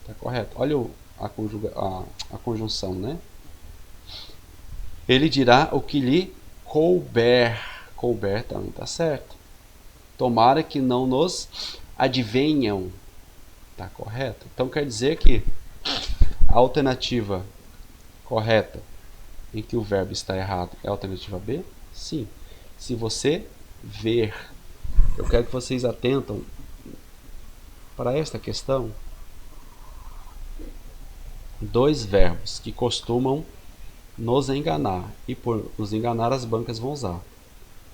Está correto. Olha a conjunção, né? Ele dirá o que lhe couber. Couber também está certo. Tomara que não nos adivinham. Está correto. Então quer dizer que a alternativa correta em que o verbo está errado é a alternativa B? Sim. Se você ver, eu quero que vocês atentam para esta questão. Dois verbos que costumam nos enganar, e por nos enganar as bancas vão usar.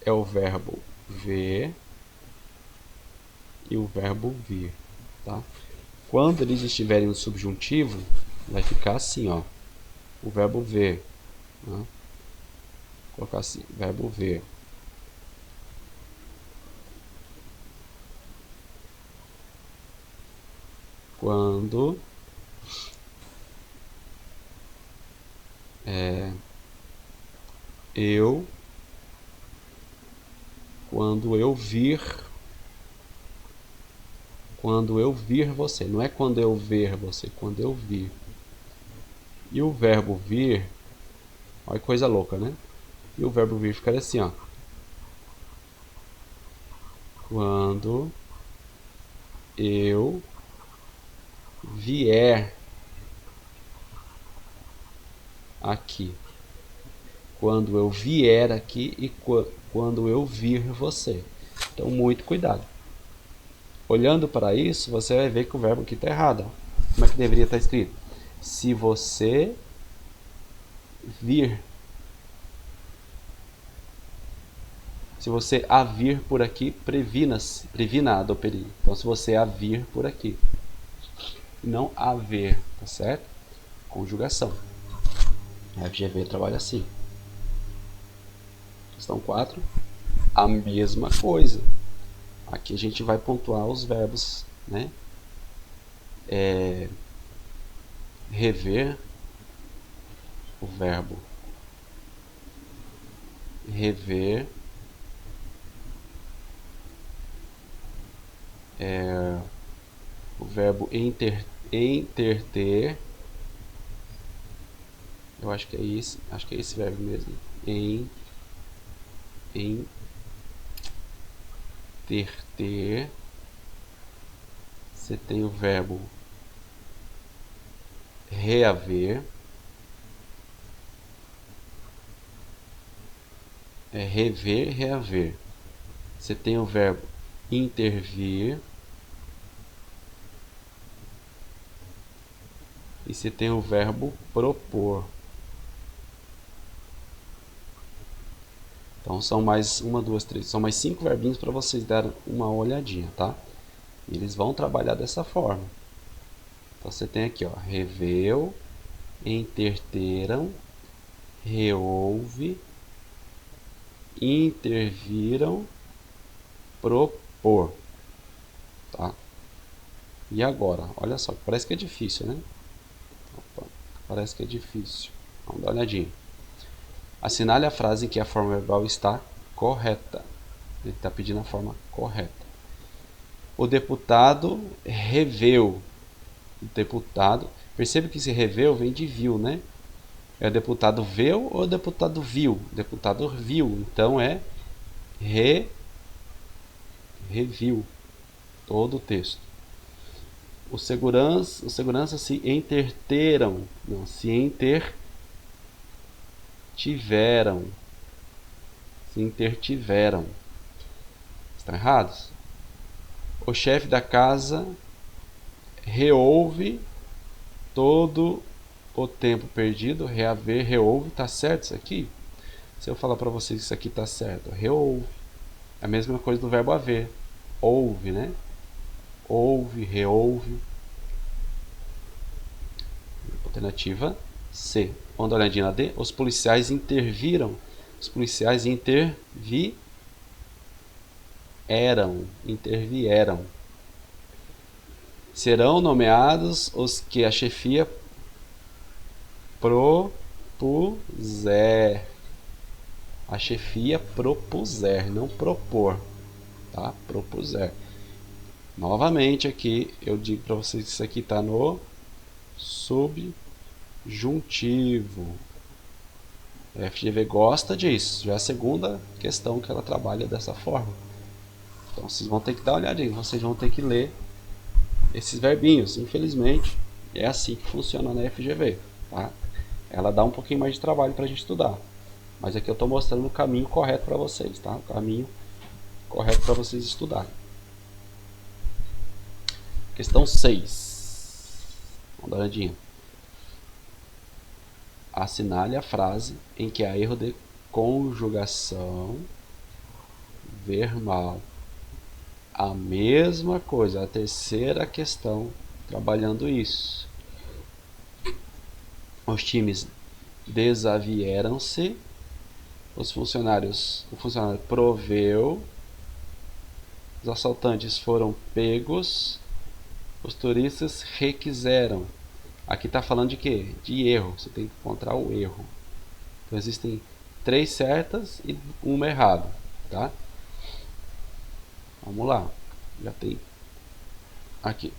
É o verbo ver e o verbo vir, tá? Quando eles estiverem no subjuntivo, vai ficar assim, ó. O verbo ver, né? Vou colocar assim, verbo ver. Quando quando eu vir você, não é quando eu ver você, quando eu vir. E o verbo vir, olha que coisa louca, né? E o verbo vir ficaria assim, ó. Quando eu vier aqui. Quando eu vier aqui e quando eu vir você. Então, muito cuidado. Olhando para isso, você vai ver que o verbo aqui está errado. Como é que deveria estar escrito? Se você vir. Se você a vir por aqui, previna do perigo. Então, se você a vir por aqui. Não haver, tá certo? Conjugação. A FGV trabalha assim. Questão 4. A mesma coisa. Aqui a gente vai pontuar os verbos, né? Rever, o verbo rever, o verbo enterter, eu acho que é esse verbo mesmo, enterter. Você tem o verbo reaver, rever, reaver. Você tem o verbo intervir e você tem o verbo propor. Então são mais uma, duas, três, são mais 5 verbinhos para vocês darem uma olhadinha, tá? E eles vão trabalhar dessa forma. Então você tem aqui, ó, reveu, enterteram, reouve, interviram, propor, tá? E agora, olha só, parece que é difícil, né? Opa, parece que é difícil. Vamos dar uma olhadinha. Assinale a frase em que a forma verbal está correta. Ele está pedindo a forma correta. O deputado reveu. O deputado, percebe que esse reveu vem de viu, né? É o deputado veu ou o deputado viu? O deputado viu, então é reviu todo o texto. O segurança se enterteram, não, se intertiveram. Se intertiveram. Estão errados? O chefe da casa reouve todo o tempo perdido. Reaver, reouve. Tá certo isso aqui? Se eu falar para vocês que isso aqui tá certo, reouve. É a mesma coisa do verbo haver. Ouve, né? Ouve, reouve. Alternativa C. Vamos dar uma olhadinha na D. Os policiais interviram. Os policiais intervieram. serão nomeados os que a chefia propuser. A chefia propuser, não propor, tá? Propuser. Novamente aqui eu digo para vocês que isso aqui está no subjuntivo. A FGV gosta disso. Já é a segunda questão que ela trabalha dessa forma. Então vocês vão ter que dar uma olhadinha, vocês vão ter que ler esses verbinhos. Infelizmente, é assim que funciona na FGV, tá? Ela dá um pouquinho mais de trabalho para a gente estudar. Mas aqui eu estou mostrando o caminho correto para vocês, tá? O caminho correto para vocês estudarem. Questão 6. Vamos dar uma olhadinha. Assinale a frase em que há erro de conjugação verbal. A mesma coisa, a terceira questão, trabalhando isso. Os times desavieram-se, o funcionário proveu, os assaltantes foram pegos, os turistas requiseram. Aqui está falando de quê? De erro, você tem que encontrar o erro. Então existem 3 certas e uma errada, tá? Vamos lá, já tem aqui.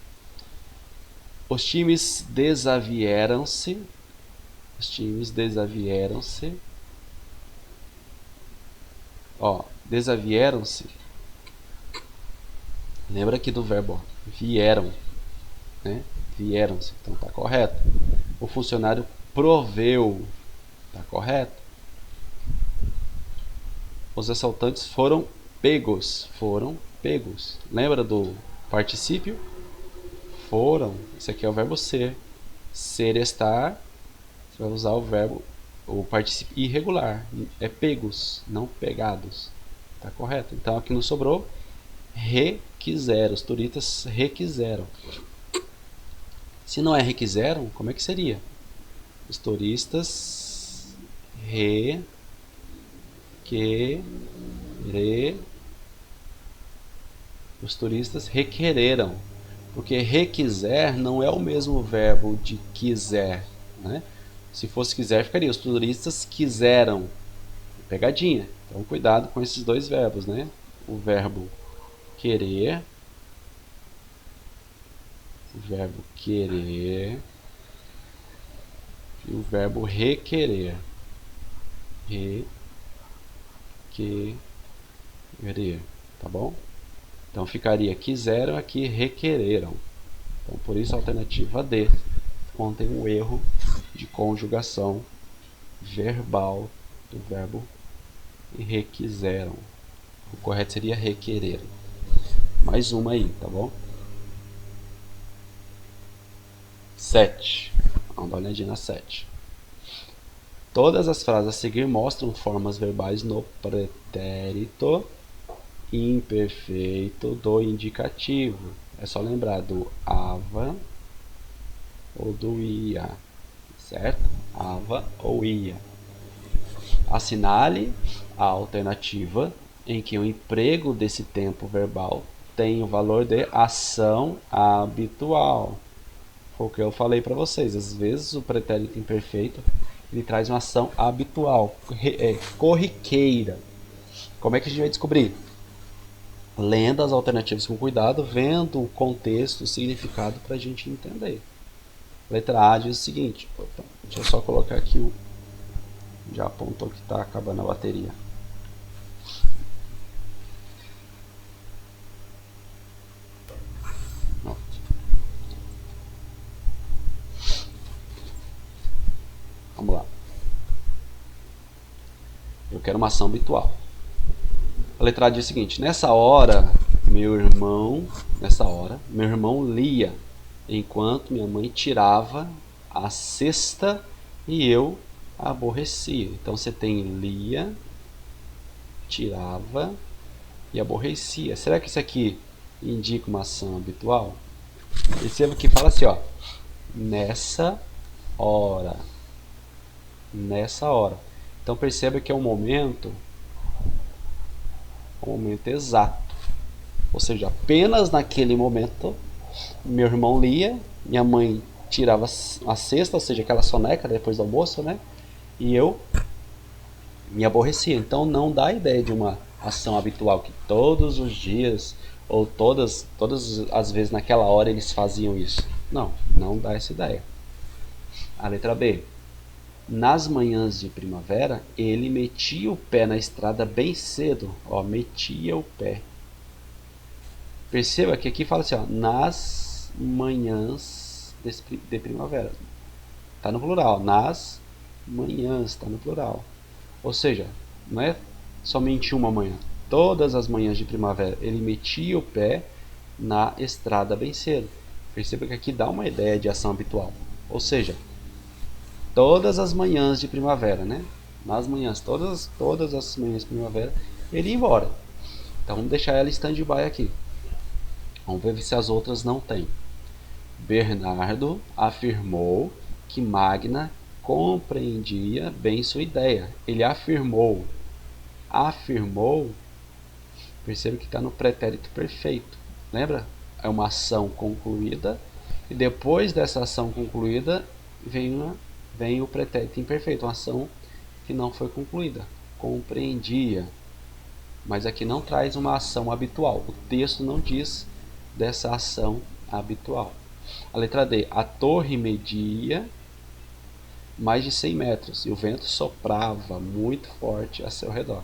Os times desavieram-se. Os times desavieram-se. Ó, desavieram-se. Lembra aqui do verbo, ó, vieram, né? Vieram-se, então tá correto. O funcionário proveu, tá correto. Os assaltantes foram pegos, lembra do particípio? Foram, isso aqui é o verbo ser. Ser, estar, você vai usar o verbo, o particípio irregular, é pegos, não pegados, tá correto. Então aqui não sobrou, requiseram, os turistas requiseram. Se não é requiseram, como é que seria? Os turistas os turistas requereram, porque requiser não é o mesmo verbo de quiser, né? Se fosse quiser, ficaria os turistas quiseram. Pegadinha. Então cuidado com esses dois verbos, né? O verbo querer, e o verbo requerer. Requerer, tá bom? Então ficaria quiseram, aqui requereram. Então por isso a alternativa D contém um erro de conjugação verbal do verbo requiseram. O correto seria requerer. Mais uma aí, tá bom? 7. Vamos dar uma olhadinha na 7. Todas as frases a seguir mostram formas verbais no pretérito imperfeito do indicativo. É só lembrar do ava ou do ia, certo? Ava ou ia. Assinale a alternativa em que o emprego desse tempo verbal tem o valor de ação habitual. Foi o que eu falei para vocês. Às vezes o pretérito imperfeito ele traz uma ação habitual, corriqueira. Como é que a gente vai descobrir? Lendo as alternativas com cuidado, vendo o contexto, o significado para a gente entender. Letra A diz o seguinte. Opa, deixa eu só colocar aqui o... Já apontou que está acabando a bateria. Vamos lá. Eu quero uma ação habitual. A letra A diz o seguinte: nessa hora, meu irmão lia, enquanto minha mãe tirava a cesta e eu aborrecia. Então você tem lia, tirava e aborrecia. Será que isso aqui indica uma ação habitual? Perceba que fala assim, ó, nessa hora. Então perceba que é um momento exato. Ou seja, apenas naquele momento Meu irmão lia, minha mãe tirava a cesta, ou seja, aquela soneca depois do almoço, né? E eu me aborrecia. Então não dá a ideia de uma ação habitual que todos os dias ou todas as vezes naquela hora eles faziam isso. Não, não dá essa ideia. A letra B. Nas manhãs de primavera, ele metia o pé na estrada bem cedo. Ó, metia o pé. Perceba que aqui fala assim, ó, nas manhãs de primavera. Está no plural. Nas manhãs, está no plural. Ou seja, não é somente uma manhã. Todas as manhãs de primavera ele metia o pé na estrada bem cedo. Perceba que aqui dá uma ideia de ação habitual. Ou seja, todas as manhãs de primavera, né? Nas manhãs, todas as manhãs de primavera, ele ia embora. Então vamos deixar ela em stand-by aqui. Vamos ver se as outras não tem. Bernardo afirmou que Magna compreendia bem sua ideia. Ele afirmou. Afirmou, perceba que está no pretérito perfeito. Lembra? É uma ação concluída e depois dessa ação concluída vem o pretérito imperfeito, uma ação que não foi concluída. Compreendia. Mas aqui não traz uma ação habitual. O texto não diz dessa ação habitual. A letra D. A torre media mais de 100 metros e o vento soprava muito forte a seu redor.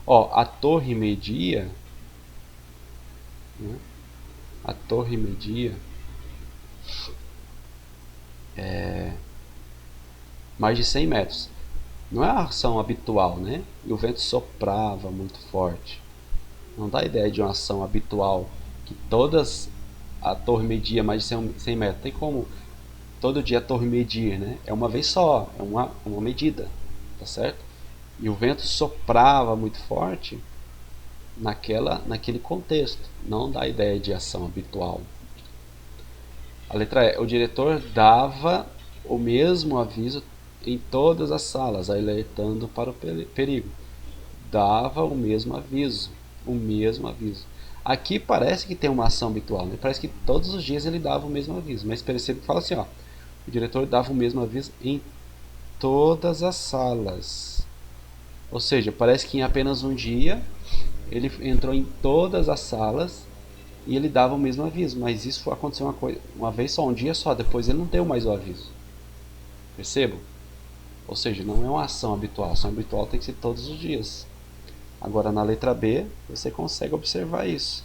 Ó, a torre media, né? A torre media mais de 100 metros. Não é a ação habitual, né? E o vento soprava muito forte. Não dá ideia de uma ação habitual que todas a torre media mais de 100 metros. Tem como todo dia a torre medir, né? É uma vez só, é uma medida, tá certo? E o vento soprava muito forte naquele contexto. Não dá ideia de ação habitual. A letra E. O diretor dava o mesmo aviso em todas as salas, alertando para o perigo. Dava o mesmo aviso. O mesmo aviso. Aqui parece que tem uma ação habitual, né? Parece que todos os dias ele dava o mesmo aviso. Mas percebe que fala assim, ó. O diretor dava o mesmo aviso em todas as salas. Ou seja, parece que em apenas um dia ele entrou em todas as salas e ele dava o mesmo aviso. Mas isso aconteceu uma vez só, um dia só. Depois ele não deu mais o aviso. Percebam? Ou seja, não é uma ação habitual. A ação habitual tem que ser todos os dias. Agora na letra B, você consegue observar isso.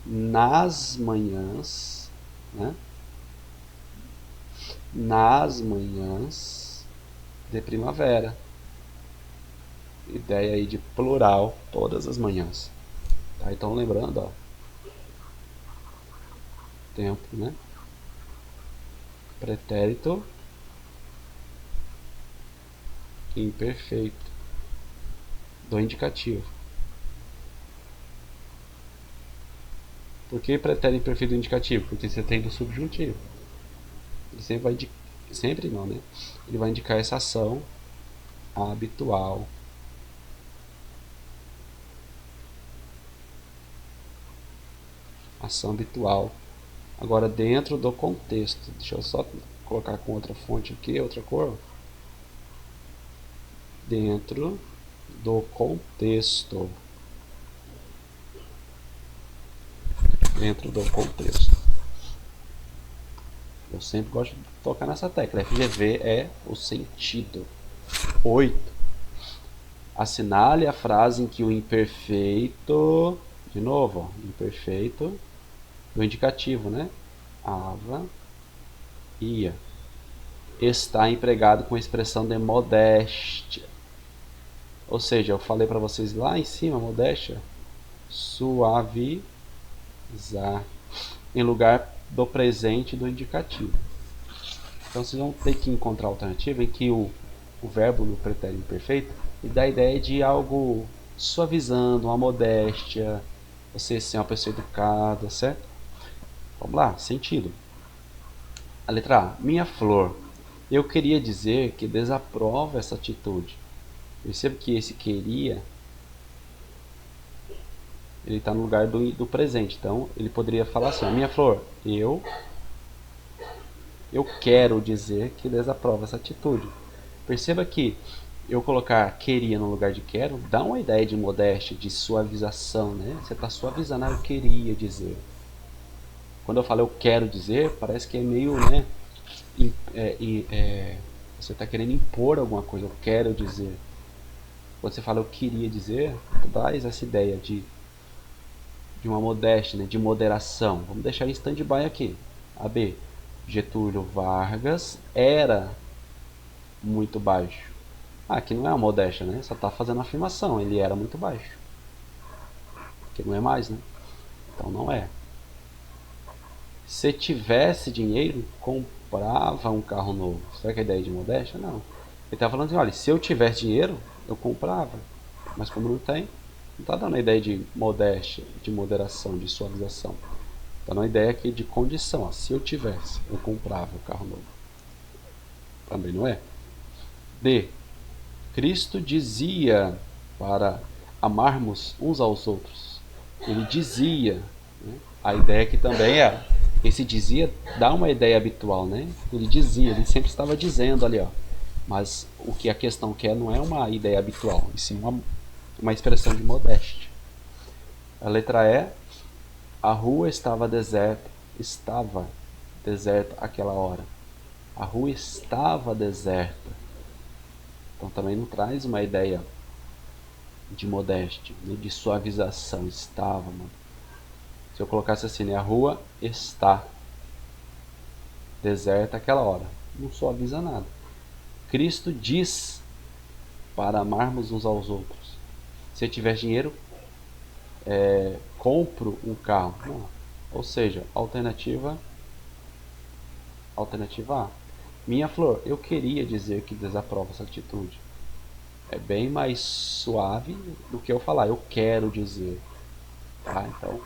Nas manhãs, né? Nas manhãs de primavera. Ideia aí de plural, todas as manhãs. Tá? Então lembrando, ó. Tempo, né? Pretérito imperfeito do indicativo. Por que pretérito imperfeito do indicativo? Porque você tem do subjuntivo. Ele sempre vai indicar, sempre não, né? Ele vai indicar essa ação habitual. Ação habitual. Agora dentro do contexto. Deixa eu só colocar com outra fonte aqui, outra cor. Dentro do contexto. Dentro do contexto. Eu sempre gosto de tocar nessa tecla. FGV é o sentido. 8. Assinale a frase em que o imperfeito, de novo, ó, imperfeito do indicativo, né? Ava, ia, está empregado com a expressão de modéstia. Ou seja, eu falei para vocês lá em cima, modéstia, suavizar, em lugar do presente do indicativo. Então vocês vão ter que encontrar alternativa em que o verbo no pretérito imperfeito e dá a ideia de algo suavizando, uma modéstia, você ser uma pessoa educada, certo? Vamos lá, sentido. A letra A. Minha flor. Eu queria dizer que desaprovo essa atitude. Perceba que esse queria ele está no lugar do presente. Então ele poderia falar assim: minha flor, eu quero dizer que desaprova essa atitude. Perceba que eu colocar queria no lugar de quero dá uma ideia de modéstia, de suavização, né? Você está suavizando, eu queria dizer. Quando eu falo eu quero dizer, parece que é meio, né? Você está querendo impor alguma coisa, eu quero dizer. Quando você fala eu queria dizer, traz essa ideia de uma modéstia, né? De moderação. Vamos deixar em stand-by aqui. AB. Getúlio Vargas era muito baixo. Aqui não é uma modéstia, né? Só está fazendo uma afirmação. Ele era muito baixo. Porque não é mais, né? Então não é. Se tivesse dinheiro, comprava um carro novo. Será que é ideia de modéstia? Não. Ele está falando assim, olha, se eu tivesse dinheiro, eu comprava. Mas como não tem, não está dando a ideia de modéstia, de moderação, de suavização. Está dando a ideia aqui de condição. Ó, se eu tivesse, eu comprava o carro novo. Também não é. D. Cristo dizia para amarmos uns aos outros. Ele dizia, né? A ideia aqui também é, esse dizia dá uma ideia habitual, né? Ele dizia, ele sempre estava dizendo ali, ó. Mas o que a questão quer não é uma ideia habitual, e sim uma expressão de modéstia. A letra E, a rua estava deserta aquela hora. A rua estava deserta. Então também não traz uma ideia de modéstia, de suavização. Estava, mano. Se eu colocasse assim, né? A rua está deserta aquela hora. Não suaviza nada. Cristo diz para amarmos uns aos outros. Se eu tiver dinheiro, compro um carro. Não. Ou seja, alternativa A. Minha flor, eu queria dizer que desaprovo essa atitude. É bem mais suave do que eu falar, eu quero dizer. Tá? Então,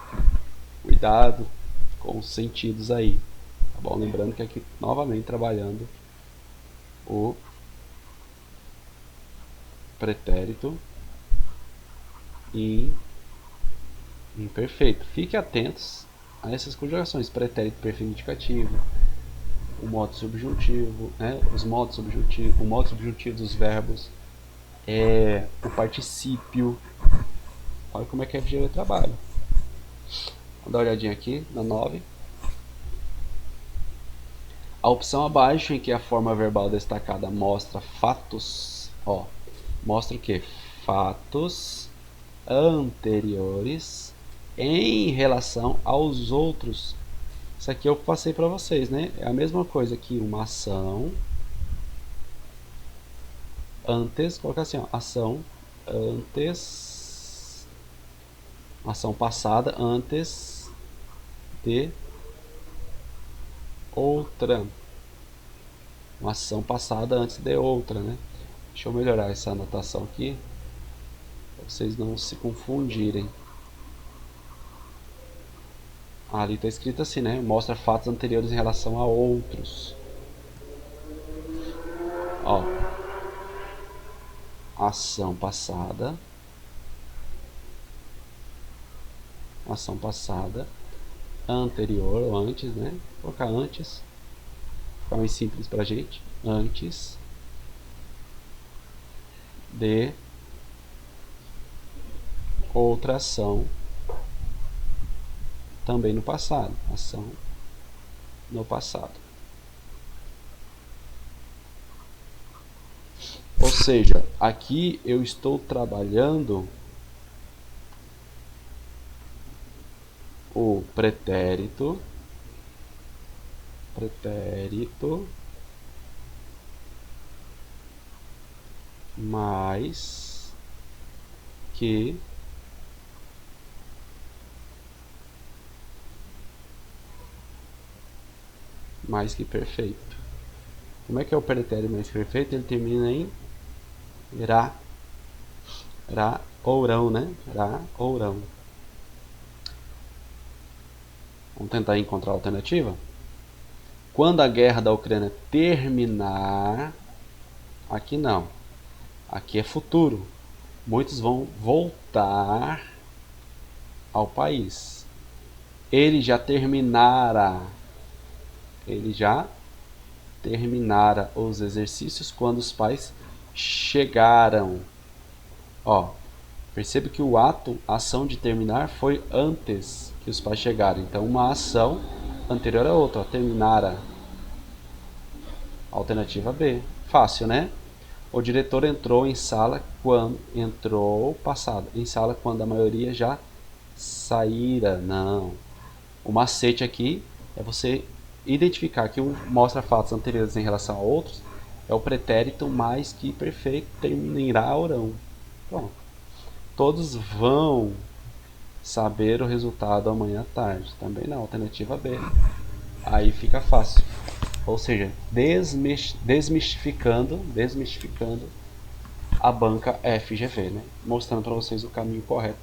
cuidado com os sentidos aí. Tá bom? Lembrando que aqui, novamente, trabalhando o pretérito imperfeito. Fiquem atentos a essas conjugações: pretérito perfeito indicativo, o modo subjuntivo, né? Os modos subjuntivos, o modo subjuntivo dos verbos, o particípio. Olha como é que a FGV trabalha. Vamos dar uma olhadinha aqui na 9. A opção abaixo, em que a forma verbal destacada mostra fatos, mostra o que? Fatos anteriores em relação aos outros. Isso aqui eu passei para vocês, né? É a mesma coisa que uma ação antes, colocar assim, ó, ação antes, ação passada antes de outra, uma ação passada antes de outra, né? Deixa eu melhorar essa anotação aqui para vocês não se confundirem. Ali está escrito assim, né? Mostra fatos anteriores em relação a outros. Ó, ação passada anterior ou antes, né? Vou colocar antes, fica mais simples pra gente. Antes de outra ação também no passado. Ação no passado. Ou seja, aqui eu estou trabalhando o pretérito mais que perfeito. Como é que é o pretérito mais que perfeito? Ele termina em ra, ourão, né? Ra, ourão. Vamos tentar encontrar a alternativa? Quando a guerra da Ucrânia terminar, aqui não. Aqui é futuro. Muitos vão voltar ao país. Ele já terminara. Ele já terminara os exercícios quando os pais chegaram. Ó, percebe que o ato, a ação de terminar foi antes que os pais chegaram. Então, uma ação anterior a outra. Ó, terminara. Alternativa B. Fácil, né? O diretor entrou em sala quando em sala quando a maioria já saíra. Não. O macete aqui é você identificar que um mostra fatos anteriores em relação a outros é o pretérito mais que perfeito terminarão. Pronto. Todos vão saber o resultado amanhã à tarde. Também não. Alternativa B. Aí fica fácil. Ou seja, desmistificando a banca FGV, né? Mostrando para vocês o caminho correto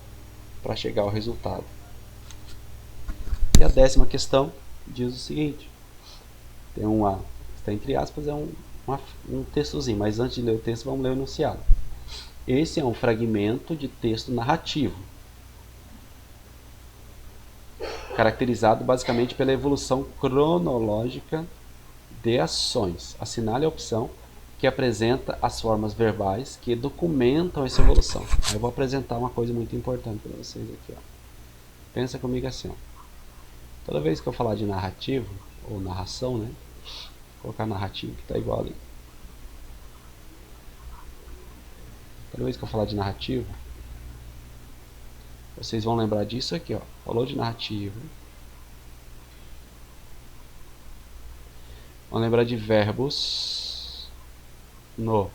para chegar ao resultado. E a 10ª questão diz o seguinte: tem uma, está entre aspas, é um textozinho, mas antes de ler o texto, vamos ler o enunciado. Esse é um fragmento de texto narrativo, caracterizado basicamente pela evolução cronológica de ações. Assinale a opção que apresenta as formas verbais que documentam essa evolução. Eu vou apresentar uma coisa muito importante para vocês aqui. Ó. Pensa comigo assim. Ó. Toda vez que eu falar de narrativo, ou narração, né? Vou colocar narrativo que está igual ali. Toda vez que eu falar de narrativo, vocês vão lembrar disso aqui. Ó. Falou de narrativo. Vão lembrar de verbos no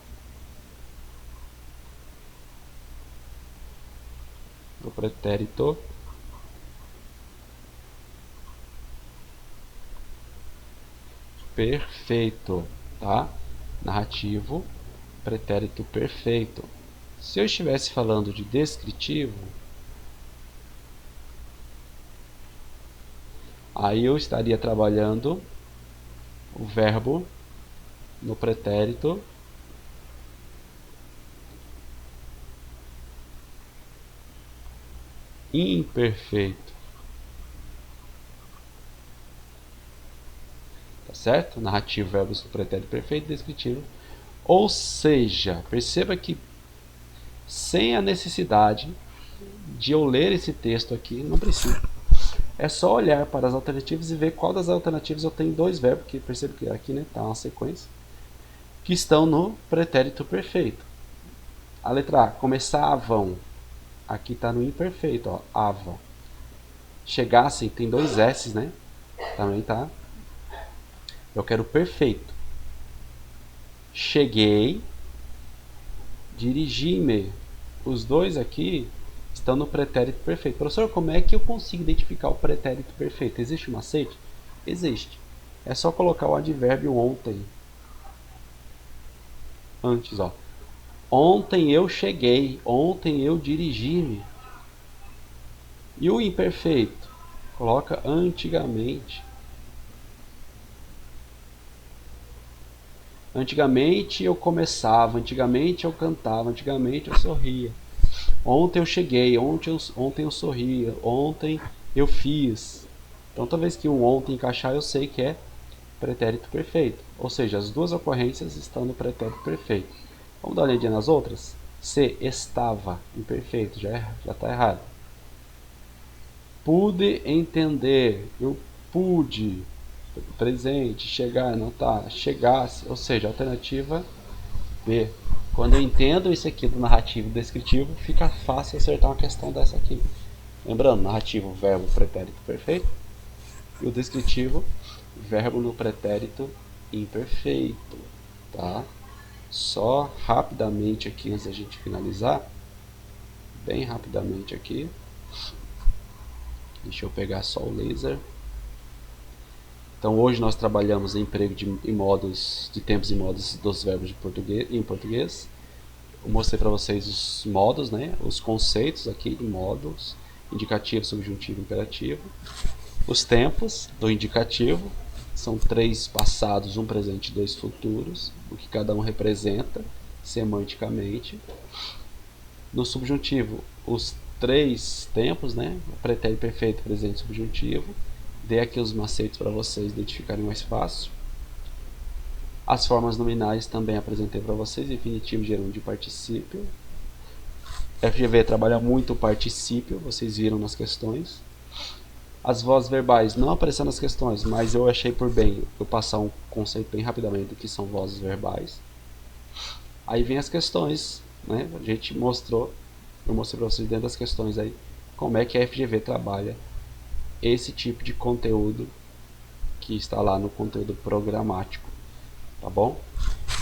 pretérito perfeito, tá? Narrativo, pretérito perfeito. Se eu estivesse falando de descritivo, aí eu estaria trabalhando o verbo no pretérito imperfeito. Tá certo? Narrativo, verbo no pretérito perfeito, descritivo. Ou seja, perceba que sem a necessidade de eu ler esse texto aqui, não precisa. É só olhar para as alternativas e ver qual das alternativas eu tenho dois verbos, que percebo que aqui está uma sequência, que estão no pretérito perfeito. A letra A, começavam, aqui está no imperfeito, ó, ava. Chegassem, tem dois S, né? Também tá. Eu quero perfeito. Cheguei, dirigi-me. Os dois aqui estão no pretérito perfeito. Professor, como é que eu consigo identificar o pretérito perfeito? Existe um macete? Existe. É só colocar o advérbio ontem. Antes, ó. Ontem eu cheguei. Ontem eu dirigi-me. E o imperfeito? Coloca antigamente. Antigamente eu começava. Antigamente eu cantava. Antigamente eu sorria. Ontem eu cheguei, ontem eu sorria, ontem eu fiz. Então, toda vez que um ontem encaixar, eu sei que é pretérito perfeito. Ou seja, as duas ocorrências estão no pretérito perfeito. Vamos dar uma olhadinha nas outras? C, estava, imperfeito, já está errado. Pude entender, eu pude, presente, chegar, não tá, chegasse, ou seja, alternativa B. Quando eu entendo isso aqui do narrativo e descritivo, fica fácil acertar uma questão dessa aqui. Lembrando, narrativo, verbo, pretérito perfeito. E o descritivo, verbo no pretérito imperfeito. Tá? Só rapidamente aqui, antes da gente finalizar. Bem rapidamente aqui. Deixa eu pegar só o laser. Então hoje nós trabalhamos em emprego de modos, de tempos e modos dos verbos em português. Eu mostrei para vocês os modos, né? Os conceitos aqui de modos, indicativo, subjuntivo, imperativo. Os tempos do indicativo, são 3 passados, 1 presente e 2 futuros, o que cada um representa semanticamente. No subjuntivo, os 3 tempos, né? Pretérito perfeito, presente, subjuntivo. Dei aqui os macetes para vocês identificarem mais fácil. As formas nominais também apresentei para vocês, infinitivo, gerúndio e particípio. FGV trabalha muito o particípio, vocês viram nas questões. As vozes verbais não apareceram nas questões, mas eu achei por bem eu passar um conceito bem rapidamente do que são vozes verbais. Aí vem as questões, né? A gente mostrou, eu mostrei para vocês dentro das questões aí como é que a FGV trabalha esse tipo de conteúdo que está lá no conteúdo programático, tá bom?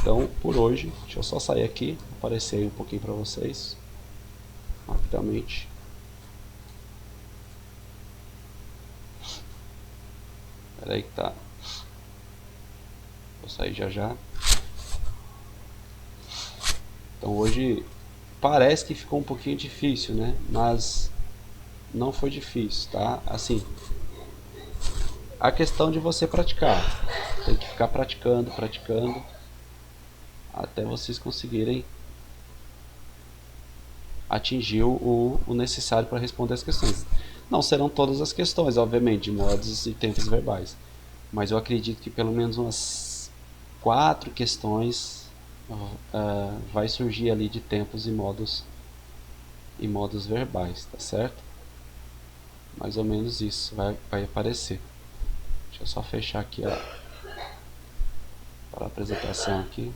Então, por hoje, deixa eu só sair aqui, aparecer aí um pouquinho para vocês, rapidamente. Espera aí que tá. Vou sair já já. Então hoje parece que ficou um pouquinho difícil, né? Mas não foi difícil, tá? Assim, a questão de você praticar. Tem que ficar praticando, praticando, até vocês conseguirem atingir o necessário para responder as questões. Não serão todas as questões, obviamente, de modos e tempos verbais. Mas eu acredito que pelo menos umas 4 questões vai surgir ali de tempos e modos verbais, tá certo? Mais ou menos isso vai aparecer. Deixa eu só fechar aqui para a apresentação aqui.